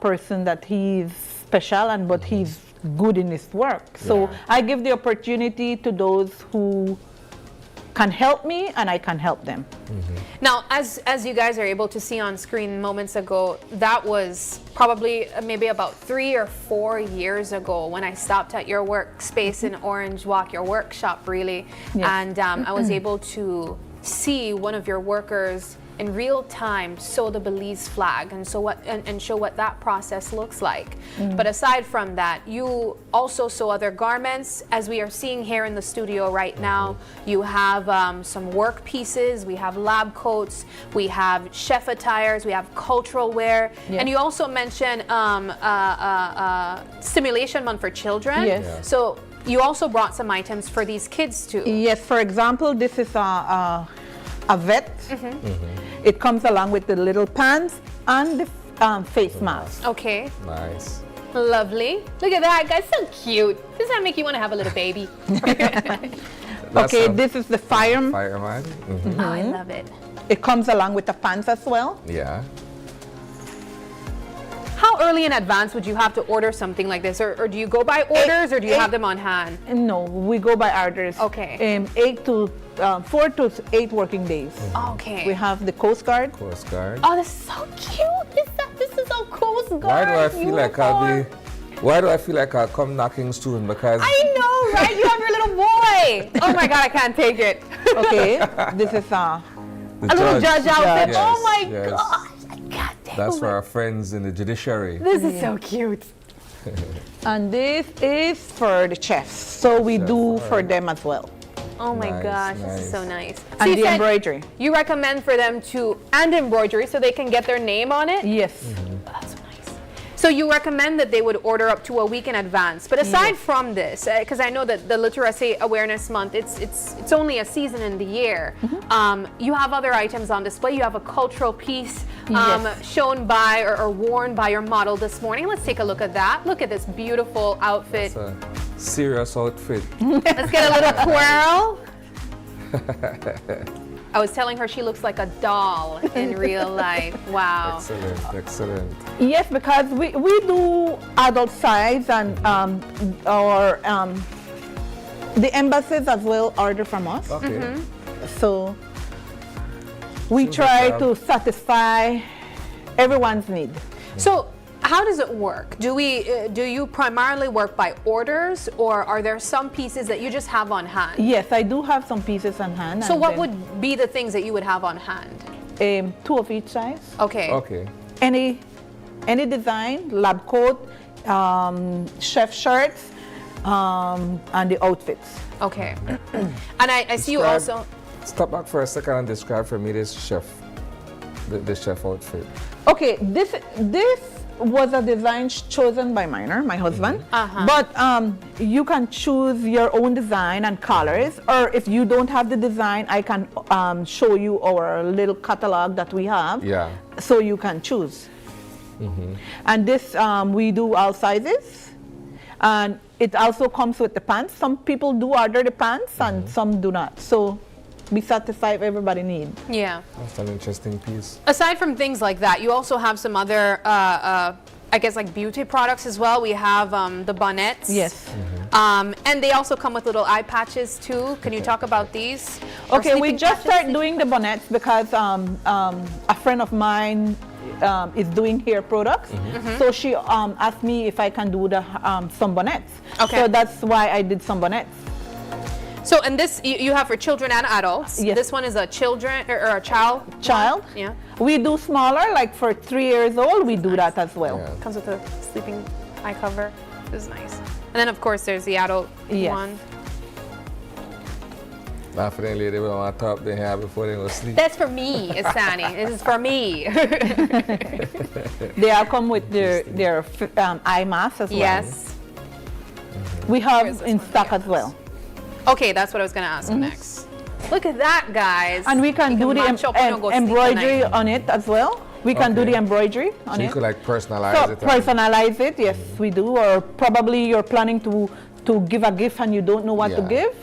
person that he's special but he's good in his work. So I give the opportunity to those who can help me, and I can help them. Now, as you guys are able to see on screen moments ago, that was probably maybe about 3 or 4 years ago when I stopped at your workspace in Orange Walk, your workshop really, and I was able to see one of your workers in real time sew the Belize flag and show what that process looks like. But aside from that, you also sew other garments, as we are seeing here in the studio right now. You have some work pieces, we have lab coats, we have chef attires, we have cultural wear, and you also mentioned stimulation month for children. So you also brought some items for these kids too. Yes, for example, this is a vet. It comes along with the little pants and the face mask. Okay. Nice. Lovely. Look at that, guys, so cute. Does that make you want to have a little baby? Okay, this is the fireman. Oh, I love it. It comes along with the pants as well. Yeah. How early in advance would you have to order something like this? Or do you go by orders, or do you have them on hand? No, we go by orders. Okay. 4 to 8 working days. Okay. We have the Coast Guard. Coast Guard. Oh, that's so cute. This is a Coast Guard. Why do I feel like I'll come knocking soon? Because I know, right? You have your little boy. Oh my God, I can't take it. Okay. This is a little judge outfit. Yes, oh my yes. gosh. I can't take That's it. for our friends in the judiciary. This is so cute. And this is for the chefs. So we do for them as well. Oh my gosh, this is so nice. So And you the said embroidery. You recommend for them and embroidery so they can get their name on it? Yes. That's so nice. So you recommend that they would order up to a week in advance. But aside from this, because I know that the Literacy Awareness Month, it's only a season in the year. You have other items on display. You have a cultural piece shown by or worn by your model this morning. Let's take a look at that. Look at this beautiful outfit. That's a serious outfit. Let's get a little twirl. I was telling her she looks like a doll in real life. Wow. Excellent, excellent. Yes, because we do adult size, and the embassies as well order from us. Okay. So we try to satisfy everyone's need. So how does it work? Do you primarily work by orders, or are there some pieces that you just have on hand? Yes, I do have some pieces on hand. So what would be the things that you would have on hand? 2 of each size. Okay. Okay. Any design, lab coat, chef shirts, and the outfits. Okay. And I see you also. Stop back for a second and describe for me this chef, the chef outfit. Okay, this was a design chosen by my husband. But you can choose your own design and colors, or if you don't have the design, I can show you our little catalog that we have. Yeah. So you can choose. And this we do all sizes, and it also comes with the pants. Some people do order the pants and some do not. So we satisfy everybody needs. Yeah. That's an interesting piece. Aside from things like that, you also have some other, I guess, like beauty products as well. We have the bonnets. Yes. And they also come with little eye patches too. Can you talk about these? Okay, we just started doing the bonnets because a friend of mine is doing hair products. So she asked me if I can do the sunbonnets. Okay. So that's why I did sunbonnets. So, and this you have for children and adults. Yes. This one is a children or a child. Child. Yeah. We do smaller, like for 3 years old, we do that as well. Comes with a sleeping eye cover. This is nice. And then of course there's the adult one. Definitely, they will want to top their hair before they go sleep. That's for me, Isani. This is for me. They all come with their eye mask as well. Yes. We have in stock as well. Okay, that's what I was going to ask next. Look at that, guys. And we can do the embroidery on it as well. We can do the embroidery on it. So you could like personalize it. Personalize it, yes, we do. Or probably you're planning to give a gift and you don't know what to give.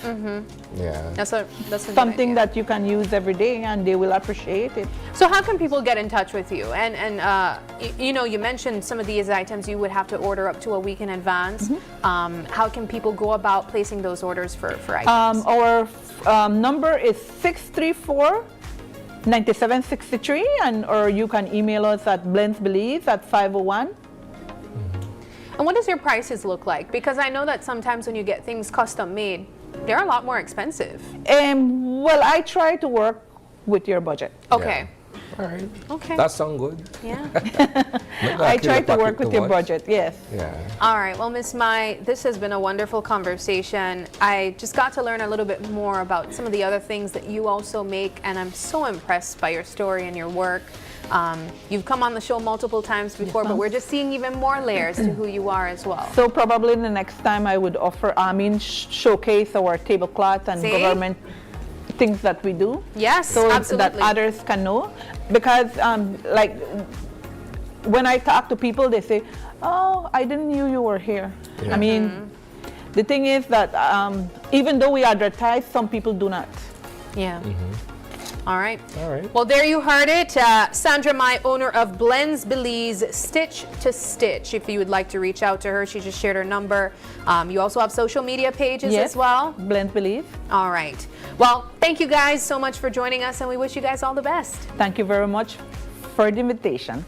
Yeah. That's something that you can use every day and they will appreciate it. So how can people get in touch with you? And you know, you mentioned some of these items you would have to order up to a week in advance. How can people go about placing those orders for items? Our number is 634-9763, or you can email us at blendsbelize@501. And what does your prices look like? Because I know that sometimes when you get things custom made, they're a lot more expensive. Well, I try to work with your budget. Okay. All right. Okay. That sounds good. Yeah. I try to work with your budget, yes. Yeah. All right. Well, Miss Mai, this has been a wonderful conversation. I just got to learn a little bit more about some of the other things that you also make, and I'm so impressed by your story and your work. You've come on the show multiple times before, but we're just seeing even more layers to who you are as well. So probably the next time I would offer, showcase our tablecloth and government things that we do. Yes, so absolutely. that others can know. Because like when I talk to people, they say, "Oh, I didn't know you were here." I mean, the thing is that even though we advertise, some people do not. Yeah. All right. All right. Well, there you heard it. Sandra Mai, owner of Blends Belize Stich to Stitch. If you would like to reach out to her, she just shared her number. You also have social media pages as well. Blends Belize. All right. Well, thank you guys so much for joining us, and we wish you guys all the best. Thank you very much for the invitation.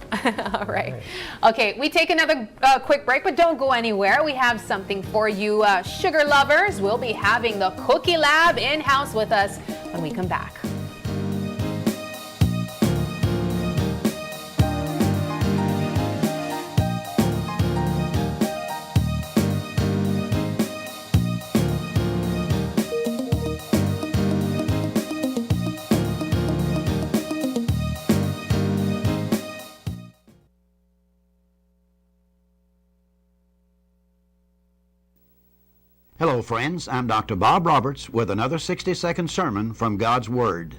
All right. Okay, we take another quick break, but don't go anywhere. We have something for you sugar lovers. We'll be having the Cookie Lab in-house with us when we come back. Hello, friends. I'm Dr. Bob Roberts with another 60-second sermon from God's Word.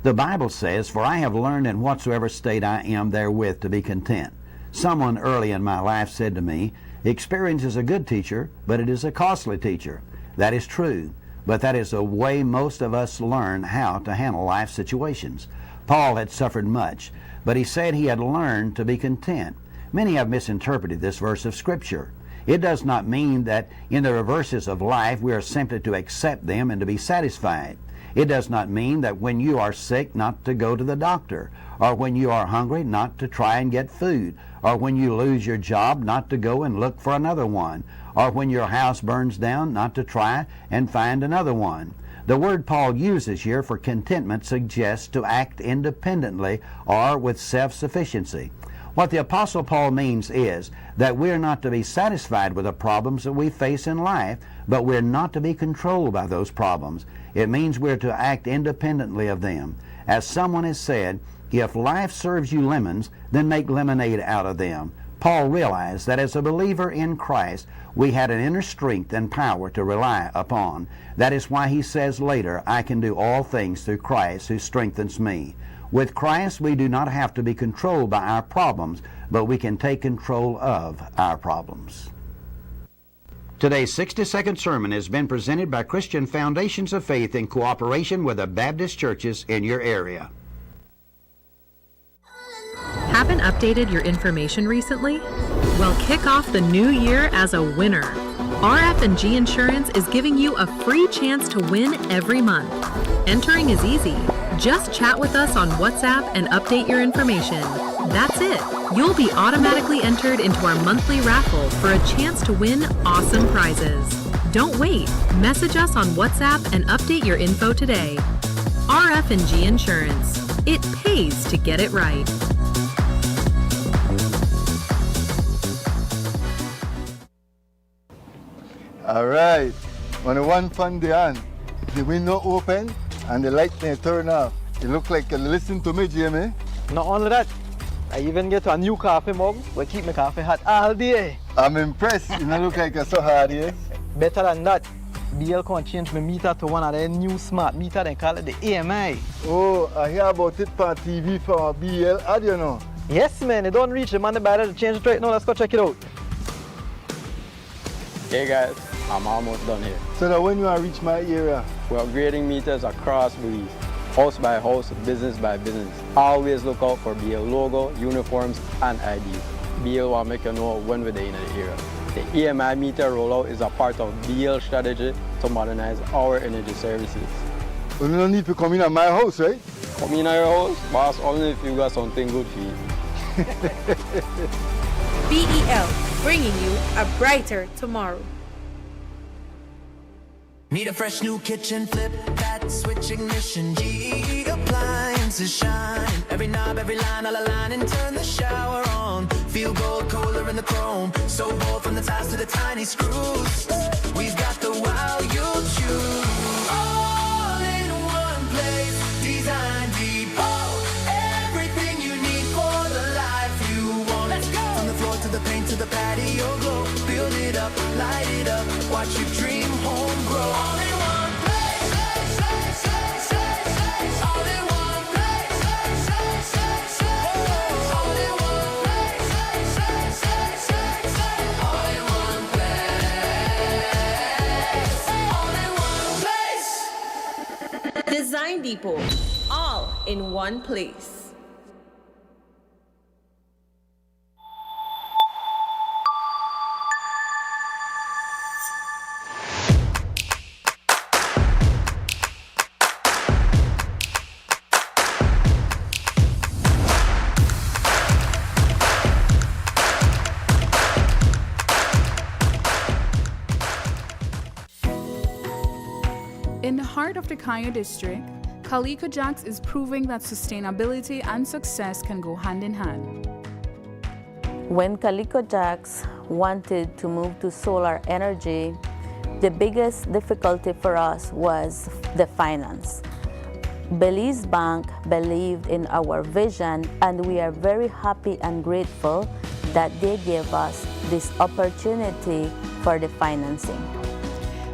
The Bible says, "For I have learned in whatsoever state I am therewith to be content." Someone early in my life said to me, "Experience is a good teacher, but it is a costly teacher." That is true, but that is the way most of us learn how to handle life situations. Paul had suffered much, but he said he had learned to be content. Many have misinterpreted this verse of Scripture. It does not mean that in the reverses of life we are simply to accept them and to be satisfied. It does not mean that when you are sick not to go to the doctor, or when you are hungry not to try and get food, or when you lose your job not to go and look for another one, or when your house burns down not to try and find another one. The word Paul uses here for contentment suggests to act independently or with self-sufficiency. What the Apostle Paul means is that we're not to be satisfied with the problems that we face in life, but we're not to be controlled by those problems. It means we're to act independently of them. As someone has said, if life serves you lemons, then make lemonade out of them. Paul realized that as a believer in Christ, we had an inner strength and power to rely upon. That is why he says later, "I can do all things through Christ who strengthens me." With Christ, we do not have to be controlled by our problems, but we can take control of our problems. Today's 60-second sermon has been presented by Christian Foundations of Faith in cooperation with the Baptist churches in your area. Haven't updated your information recently? Well, kick off the new year as a winner. RF&G Insurance is giving you a free chance to win every month. Entering is easy. Just chat with us on WhatsApp and update your information. That's it. You'll be automatically entered into our monthly raffle for a chance to win awesome prizes. Don't wait. Message us on WhatsApp and update your info today. RF&G Insurance. It pays to get it right. All right. When the one fun day on, the window open and the light may turn off. You look like you listen to me, Jamie. Not only that, I even get a new coffee mug. We keep my coffee hot all day. I'm impressed. You don't look like you're so hard, yes? Better than that, BL can change my meter to one of their new smart meter. They call it the AMI. Oh, I hear about it on TV for BL. How do you know? Yes, man. It don't reach the man better to change it right now. Let's go check it out. Hey guys, I'm almost done here. So that when you reach my area? We're upgrading meters across Belize, house by house, business by business. Always look out for BL logo, uniforms, and IDs. BL will make you know when we're in the area. The EMI meter rollout is a part of BL strategy to modernize our energy services. You don't need to come in at my house, right? Come in at your house, boss, only if you got something good for you. BEL, bringing you a brighter tomorrow. Need a fresh new kitchen, flip that switch ignition. G appliances shine. Every knob, every line, all align and turn the shower on. Feel gold, cooler in the chrome. So bold from the ties to the tiny screws. We've got the wow you'll choose. All in one place, Design Depot. Everything you need for the life you want. Let's go. From the floor to the paint to the patio glow. Build it up, light it up. Watch your dream home grow. All in one place. All in one place. All in one place. All in one place. All in one place. Design Depot, all in one place. In the heart of the Cayo district, Calico Jacks is proving that sustainability and success can go hand in hand. When Calico Jacks wanted to move to solar energy, the biggest difficulty for us was the finance. Belize Bank believed in our vision, and we are very happy and grateful that they gave us this opportunity for the financing.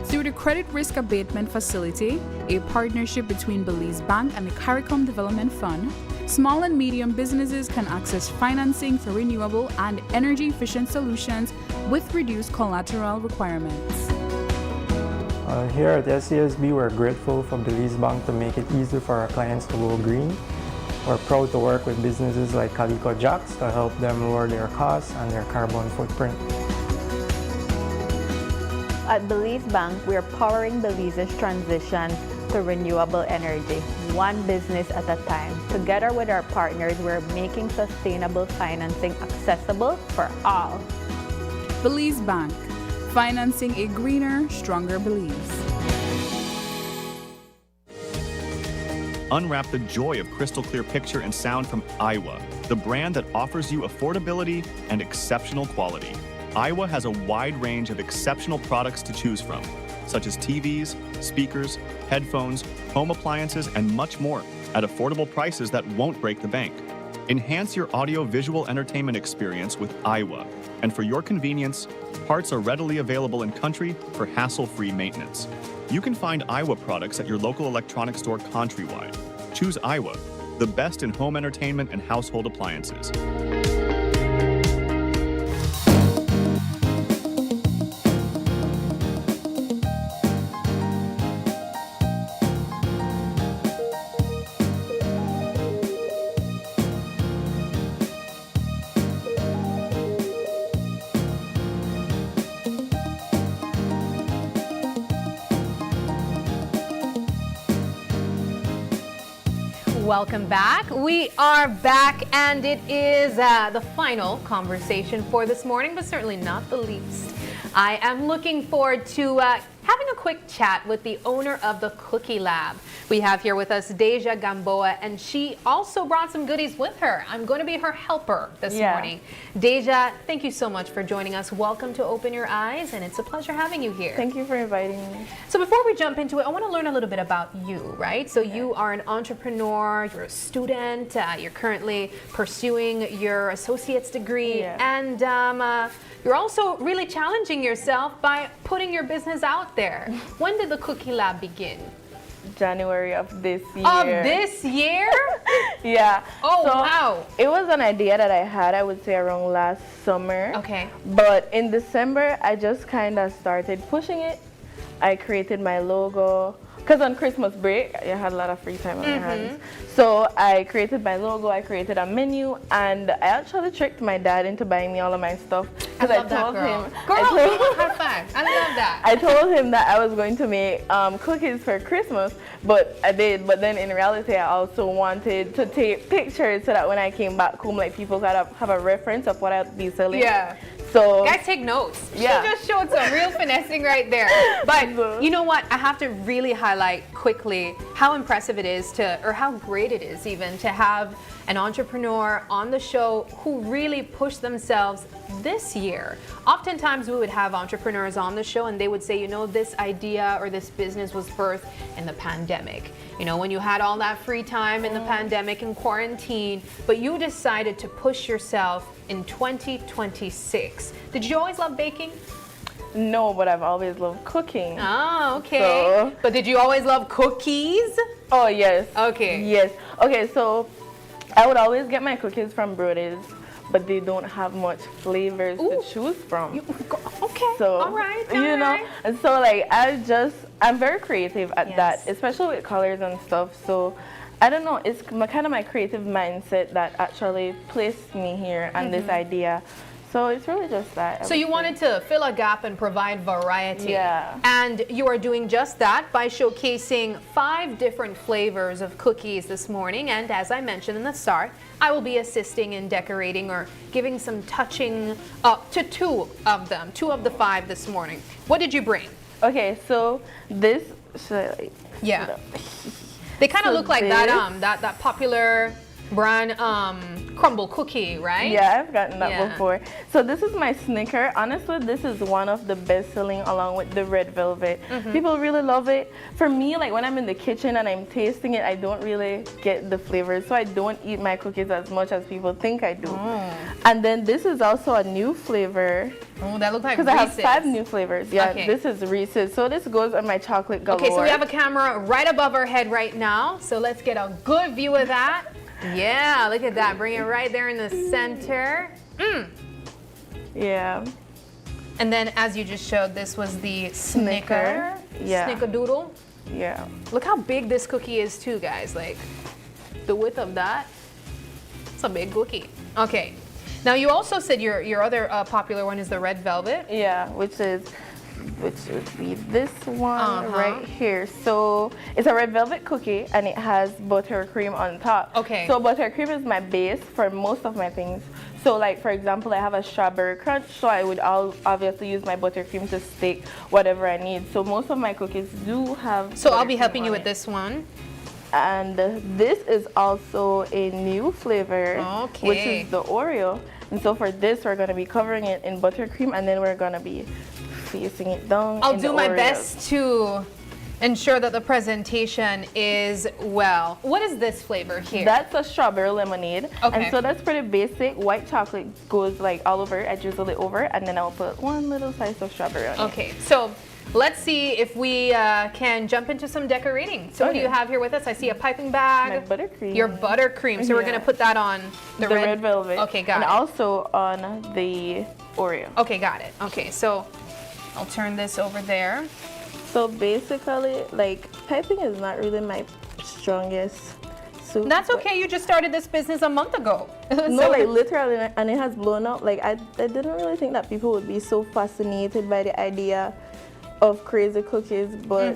Through the Credit Risk Abatement Facility, a partnership between Belize Bank and the CARICOM Development Fund, small and medium businesses can access financing for renewable and energy-efficient solutions with reduced collateral requirements. Here at SCSB, we're grateful for Belize Bank to make it easy for our clients to go green. We're proud to work with businesses like Calico Jacks to help them lower their costs and their carbon footprint. At Belize Bank, we are powering Belize's transition to renewable energy, one business at a time. Together with our partners, we're making sustainable financing accessible for all. Belize Bank, financing a greener, stronger Belize. Unwrap the joy of crystal clear picture and sound from Iowa, the brand that offers you affordability and exceptional quality. Iowa has a wide range of exceptional products to choose from, such as TVs, speakers, headphones, home appliances, and much more at affordable prices that won't break the bank. Enhance your audio-visual entertainment experience with Iowa, and for your convenience, parts are readily available in country for hassle-free maintenance. You can find Iowa products at your local electronics store countrywide. Choose Iowa, the best in home entertainment and household appliances. Welcome back. We are back, and it is the final conversation for this morning, but certainly not the least. I am looking forward to having a quick chat with the owner of the Cookie Lab. We have here with us Deja Gamboa, and she also brought some goodies with her. I'm going to be her helper this morning. Deja, thank you so much for joining us. Welcome to Open Your Eyes, and it's a pleasure having you here. Thank you for inviting me. So before we jump into it, I want to learn a little bit about you, right? So you are an entrepreneur, you're a student, you're currently pursuing your associate's degree, and you're also really challenging yourself by putting your business out there. When did the Cookie Lab begin? January of this year. Of this year? Yeah. Oh, so wow. It was an idea that I had, I would say, around last summer. Okay. But in December, I just kind of started pushing it. I created my logo. Because on Christmas break, I had a lot of free time on my hands. So I created my logo, I created a menu, and I actually tricked my dad into buying me all of my stuff. Because I told him, high five. I love that. I told him that I was going to make cookies for Christmas, but I did. But then in reality, I also wanted to take pictures so that when I came back home, like people could have a reference of what I'd be selling. Yeah. So guys, take notes. Yeah. She just showed some real finessing right there. But you know what? I have to really highlight quickly how impressive it is or how great it is even to have an entrepreneur on the show who really pushed themselves this year. Oftentimes we would have entrepreneurs on the show and they would say, you know, this idea or this business was birthed in the pandemic. You know, when you had all that free time in the pandemic and quarantine, but you decided to push yourself in 2026. Did you always love baking? No, but I've always loved cooking. Oh, okay. So, but did you always love cookies? Oh, yes. Okay. Yes. Okay, so I would always get my cookies from Brody's, but they don't have much flavors to choose from. Okay. So, all right. you know, and so like I'm very creative at that, especially with colors and stuff. So I don't know, it's kind of my creative mindset that actually placed me here and this idea. So it's really just that. So you wanted to fill a gap and provide variety. Yeah. And you are doing just that by showcasing 5 different flavors of cookies this morning. And as I mentioned in the start, I will be assisting in decorating or giving some touching up to 2 of them, 2 of the 5 this morning. What did you bring? Okay, so this, yeah. They kind of look like that popular brand crumble cookie, right? Yeah, I've gotten that before. So this is my Snicker. Honestly, this is one of the best selling along with the red velvet. People really love it. For me, like when I'm in the kitchen and I'm tasting it, I don't really get the flavors. So I don't eat my cookies as much as people think I do. And then this is also a new flavor. Oh, that looks like Reese's. Because I have 5 new flavors. Yeah, okay. This is Reese's. So this goes on my chocolate galore. Okay, so we have a camera right above our head right now. So let's get a good view of that. Yeah, look at that. Bring it right there in the center. Yeah. And then as you just showed, this was the Snicker. Yeah. Snickerdoodle. Yeah. Look how big this cookie is too, guys. Like the width of that. It's a big cookie. Okay. Now you also said your other popular one is the red velvet. Yeah, which would be this one right here. So it's a red velvet cookie and it has buttercream on top. Okay. So buttercream is my base for most of my things. So like for example, I have a strawberry crunch, so I would obviously use my buttercream to stick whatever I need. So most of my cookies do have. So I'll be helping you with this one. And this is also a new flavor, which is the Oreo. And so for this, we're gonna be covering it in buttercream, and then we're gonna be facing it down. I'll do my best to ensure that the presentation is well. What is this flavor here? That's a strawberry lemonade. Okay. And so that's pretty basic. White chocolate goes like all over. I drizzle it over, and then I'll put one little slice of strawberry on it. Okay, so let's see if we can jump into some decorating. So what do you have here with us? I see a piping bag. My buttercream. Your buttercream. So we're gonna put that on the red velvet. Okay, got it. And also on the Oreo. Okay, got it. Okay, so I'll turn this over there. So basically, like, piping is not really my strongest suit. That's okay, you just started this business a month ago. No, like literally, and it has blown up. Like, I didn't really think that people would be so fascinated by the idea of crazy cookies, but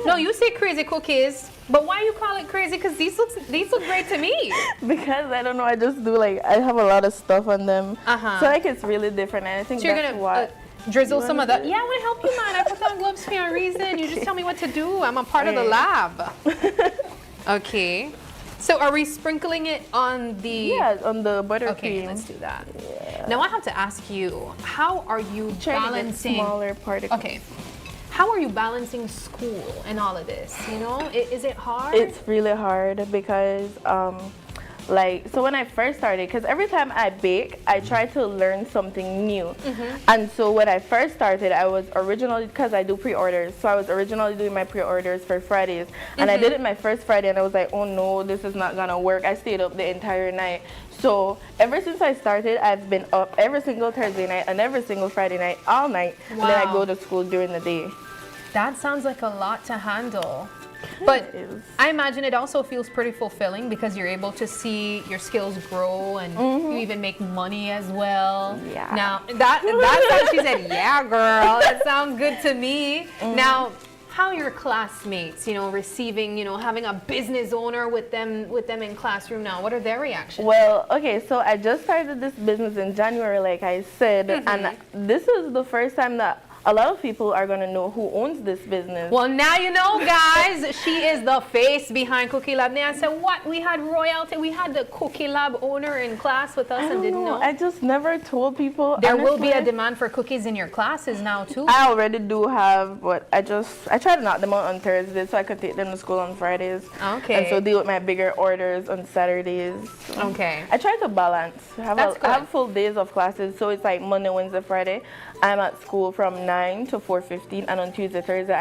No, you say crazy cookies, but why you call it crazy? Because these look great to me. Because I don't know, I just do like, I have a lot of stuff on them. Uh-huh. So like it's really different, and I think So you're that's gonna what. drizzle some of that. Yeah, I want to help you, man. I put on gloves for a reason. You just tell me what to do. I'm a part of the lab. Okay. So are we sprinkling it on the... Yeah, on the buttercream. Okay, let's do that. Yeah. Now I have to ask you, how are you balancing... smaller particles. Okay. How are you balancing school and all of this? You know, is it hard? It's really hard because, so when I first started, because every time I bake, I try to learn something new. And so when I first started, I was originally, because I do pre-orders, so I was originally doing my pre-orders for Fridays. And I did it my first Friday, and I was like, oh no, this is not gonna work. I stayed up the entire night. So ever since I started, I've been up every single Thursday night and every single Friday night, all night. Wow. And then I go to school during the day. That sounds like a lot to handle. But I imagine it also feels pretty fulfilling because you're able to see your skills grow and you even make money as well. Yeah. Now, that's how she said, yeah, girl, that sounds good to me. Now, how are your classmates, you know, receiving, you know, having a business owner with them in classroom now? What are their reactions? Well, okay, so I just started this business in January, like I said, and this is the first time that a lot of people are going to know who owns this business. Well, now you know, guys. She is the face behind Cookie Lab. Now I said, what? We had royalty. We had the Cookie Lab owner in class with us and didn't know. I just never told people. There will be a demand for cookies in your classes now, too. I already do have, but I try to knock them out on Thursdays so I could take them to school on Fridays. Okay. And so deal with my bigger orders on Saturdays. Okay. I try to balance. I have full days of classes, so it's like Monday, Wednesday, Friday. I'm at school from 9 to 4:15, and on Tuesday, Thursday,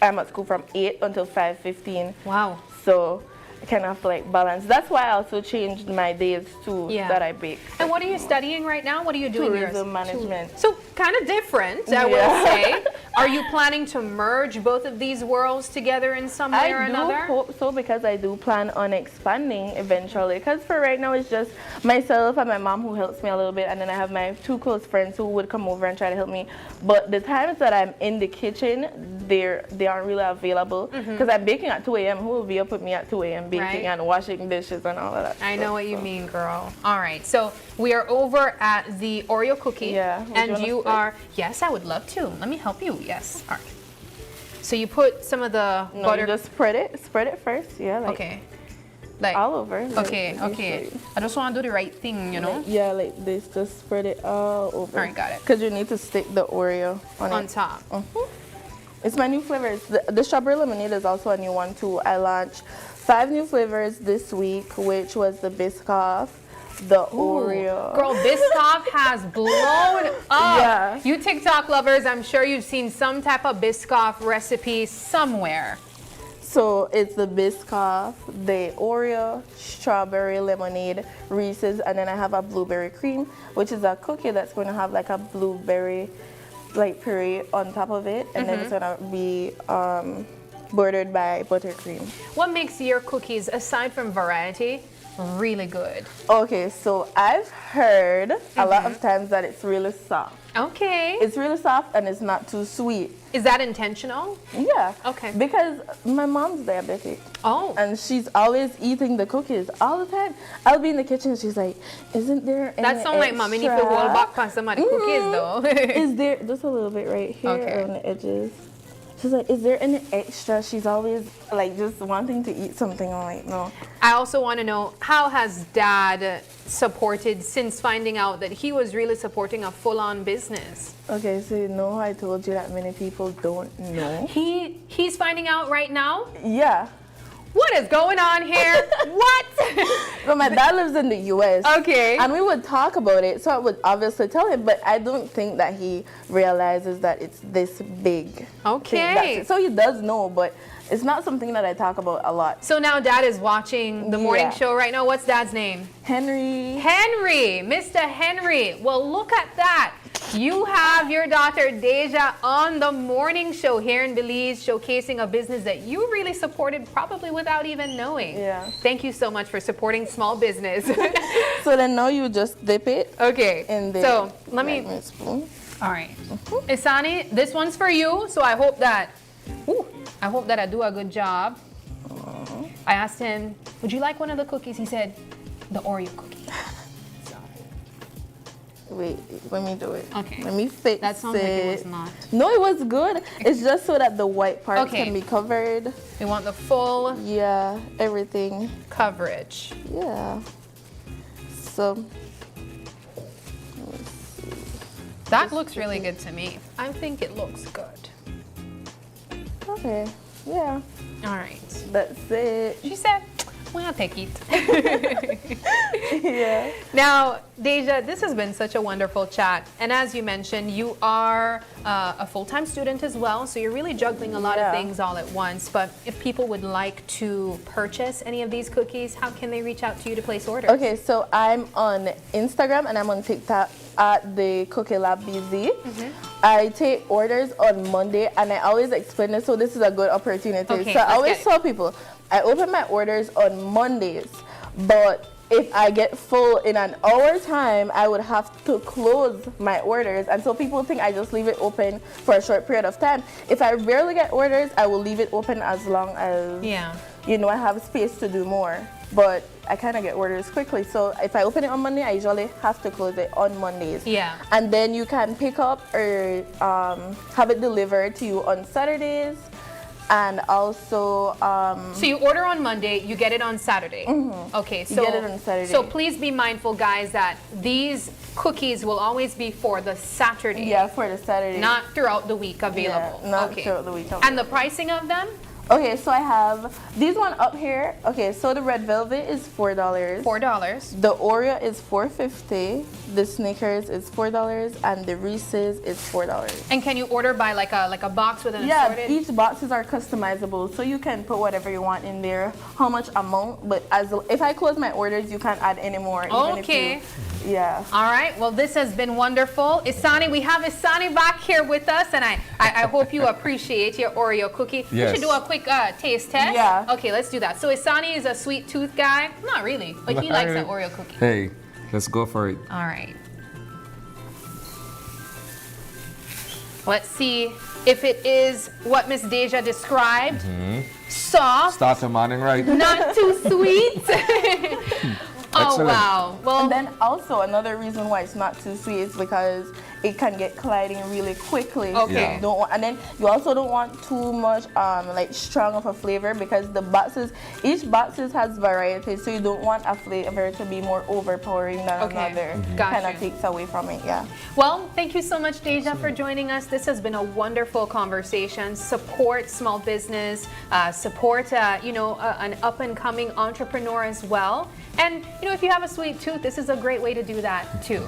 I'm at school from 8 until 5:15. Wow. So I kind of like balance. That's why I also changed my days too that I bake. And what are you studying right now? What are you doing? Tourism management. So kind of different, I will say. Are you planning to merge both of these worlds together in some way or another? I do hope so, because I do plan on expanding eventually. Because for right now, it's just myself and my mom who helps me a little bit, and then I have my 2 close friends who would come over and try to help me. But the times that I'm in the kitchen, they aren't really available, because I'm baking at 2 a.m. Who will be up with me at 2 a.m. baking and washing dishes and all of that? I know what you mean, girl. All right, so we are over at the Oreo cookie. Yeah. And you are, yes, I would love to. Let me help you. Yes. All right. So you put some of the butter. You just spread it first. Yeah. Like okay. Like all over. Okay. Okay. I just want to do the right thing, you know. Yeah, like this. Just spread it all over. All right, got it. Because you need to stick the Oreo on top. It's my new flavors. The strawberry lemonade is also a new one too. I launched 5 new flavors this week, which was the Biscoff, the Oreo. Girl, Biscoff has blown up. Yeah. You TikTok lovers, I'm sure you've seen some type of Biscoff recipe somewhere. So it's the Biscoff, the Oreo, strawberry lemonade, Reese's, and then I have a blueberry cream, which is a cookie that's going to have like a blueberry puree on top of it, and then it's going to be bordered by buttercream. What makes your cookies, aside from variety, really good? Okay, so I've heard a lot of times that it's really soft. Okay. It's really soft and it's not too sweet. Is that intentional? Yeah. Okay. Because my mom's diabetic. Oh. And she's always eating the cookies all the time. I'll be in the kitchen and she's like, isn't there any That sounds like mommy need to roll back past some of the cookies though. Is there just a little bit right here on the edges? She's like, is there any extra? She's always like just wanting to eat something. I'm like, no. I also want to know, how has Dad supported since finding out that he was really supporting a full-on business? Okay, so you know I told you that many people don't know. He's finding out right now? Yeah. What is going on here? What? So my dad lives in the U.S. Okay. And we would talk about it, so I would obviously tell him, but I don't think that he realizes that it's this big. Okay. So he does know, but it's not something that I talk about a lot. So now Dad is watching the morning show right now. What's Dad's name? Henry. Henry, Mr. Henry. Well, look at that. You have your daughter Deja on the morning show here in Belize, showcasing a business that you really supported probably without even knowing. Yeah. Thank you so much for supporting small business. So then now you just dip it. Okay. In the so let me. Spoon. All right. Isani, this one's for you. So I hope that. Ooh, I hope that I do a good job. I asked him, would you like one of the cookies? He said, the Oreo cookie. Wait, let me do it. Okay. Let me fix it. That sounds like it was not. No, it was good. It's just so that the white part Okay. can be covered. We want the full Yeah, everything. coverage. Yeah. So. That looks really good to me. I think it looks good. Okay. Yeah. All right. That's it. She said, well, I'll take it. Yeah. Now, Deja, this has been such a wonderful chat. And as you mentioned, you are a full-time student as well, so you're really juggling a lot of things all at once. But if people would like to purchase any of these cookies, how can they reach out to you to place orders? Okay, so I'm on Instagram and I'm on TikTok at the Cookie Lab BZ. I take orders on Monday and I always explain this, so this is a good opportunity. Okay, so I let's always get it. tell people, I open my orders on Mondays, but if I get full in an hour time, I would have to close my orders. And so people think I just leave it open for a short period of time. If I rarely get orders, I will leave it open as long as, you know, I have space to do more. But I kind of get orders quickly. So if I open it on Monday, I usually have to close it on Mondays. Yeah. And then you can pick up or have it delivered to you on Saturdays. And also, so you order on Monday, you get it on Saturday. Okay, so You get it on Saturday. So please be mindful, guys, that these cookies will always be for the Saturday. Yeah, for the Saturday. Not throughout the week available. Yeah, not okay. throughout the week And the pricing of them? Okay, so I have these one up here. Okay, so the red velvet is $4. $4. The Oreo is $4.50. The Snickers is $4, and the Reese's is $4. And can you order by like a box with an Yeah, assorted? each boxes are customizable, so you can put whatever you want in there, how much amount. But if I close my orders, you can't add any more. Even Okay. If you, yeah. All right. Well, this has been wonderful. Isani, we have Isani back here with us, and I hope you appreciate your Oreo cookie. We Yes. should do a quick taste test. Yeah. Okay, let's do that. So Isani is a sweet tooth guy. Not really, but he likes an Oreo cookie. Hey, let's go for it. All right. Let's see if it is what Miss Deja described. Soft. Start the morning right. Not too sweet. Oh, Excellent. wow. Well, And then also another reason why it's not too sweet is because it can get colliding really quickly. Okay. So you don't want, and then you also don't want too much like strong of a flavor, because the boxes, each boxes has variety, so you don't want a flavor to be more overpowering than another. Gotcha. Kind of takes away from it, yeah. well, thank you so much, Deja, for joining us. This has been a wonderful conversation. Support small business, support an up-and-coming entrepreneur as well. And if you have a sweet tooth, this is a great way to do that too.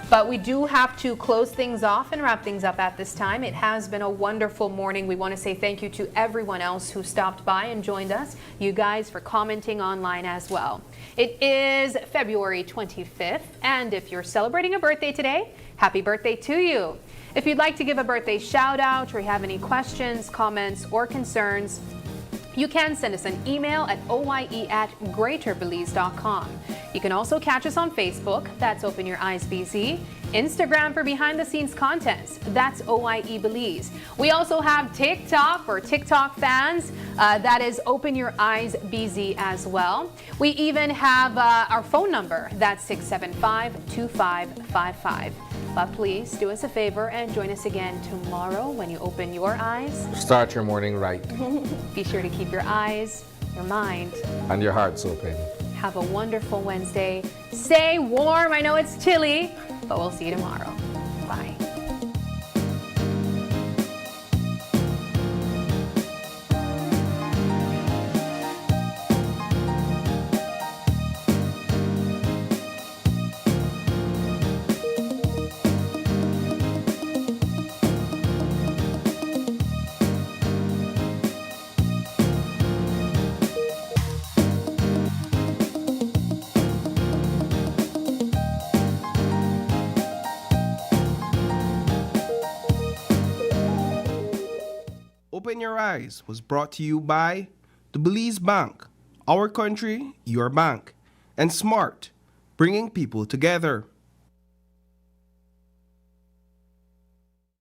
But we do have to close things off and wrap things up at this time. It has been a wonderful morning. We want to say thank you to everyone else who stopped by and joined us. You guys for commenting online as well. It is February 25th, and if you're celebrating a birthday today, happy birthday to you. If you'd like to give a birthday shout out or you have any questions, comments, or concerns, you can send us an email at oye@greaterbelize.com. You can also catch us on Facebook, that's Open Your Eyes BZ, Instagram for behind the scenes contents, that's OIE Belize. We also have TikTok for TikTok fans, that is Open Your Eyes BZ as well. We even have our phone number, that's 675-2555. But please do us a favor and join us again tomorrow when you open your eyes. Start your morning right. Be sure to keep your eyes, your mind, And your heart's open. have a wonderful Wednesday. Stay warm. I know it's chilly, but we'll see you tomorrow. Bye. Open Your Eyes was brought to you by the Belize Bank, our country, your bank, and Smart, bringing people together.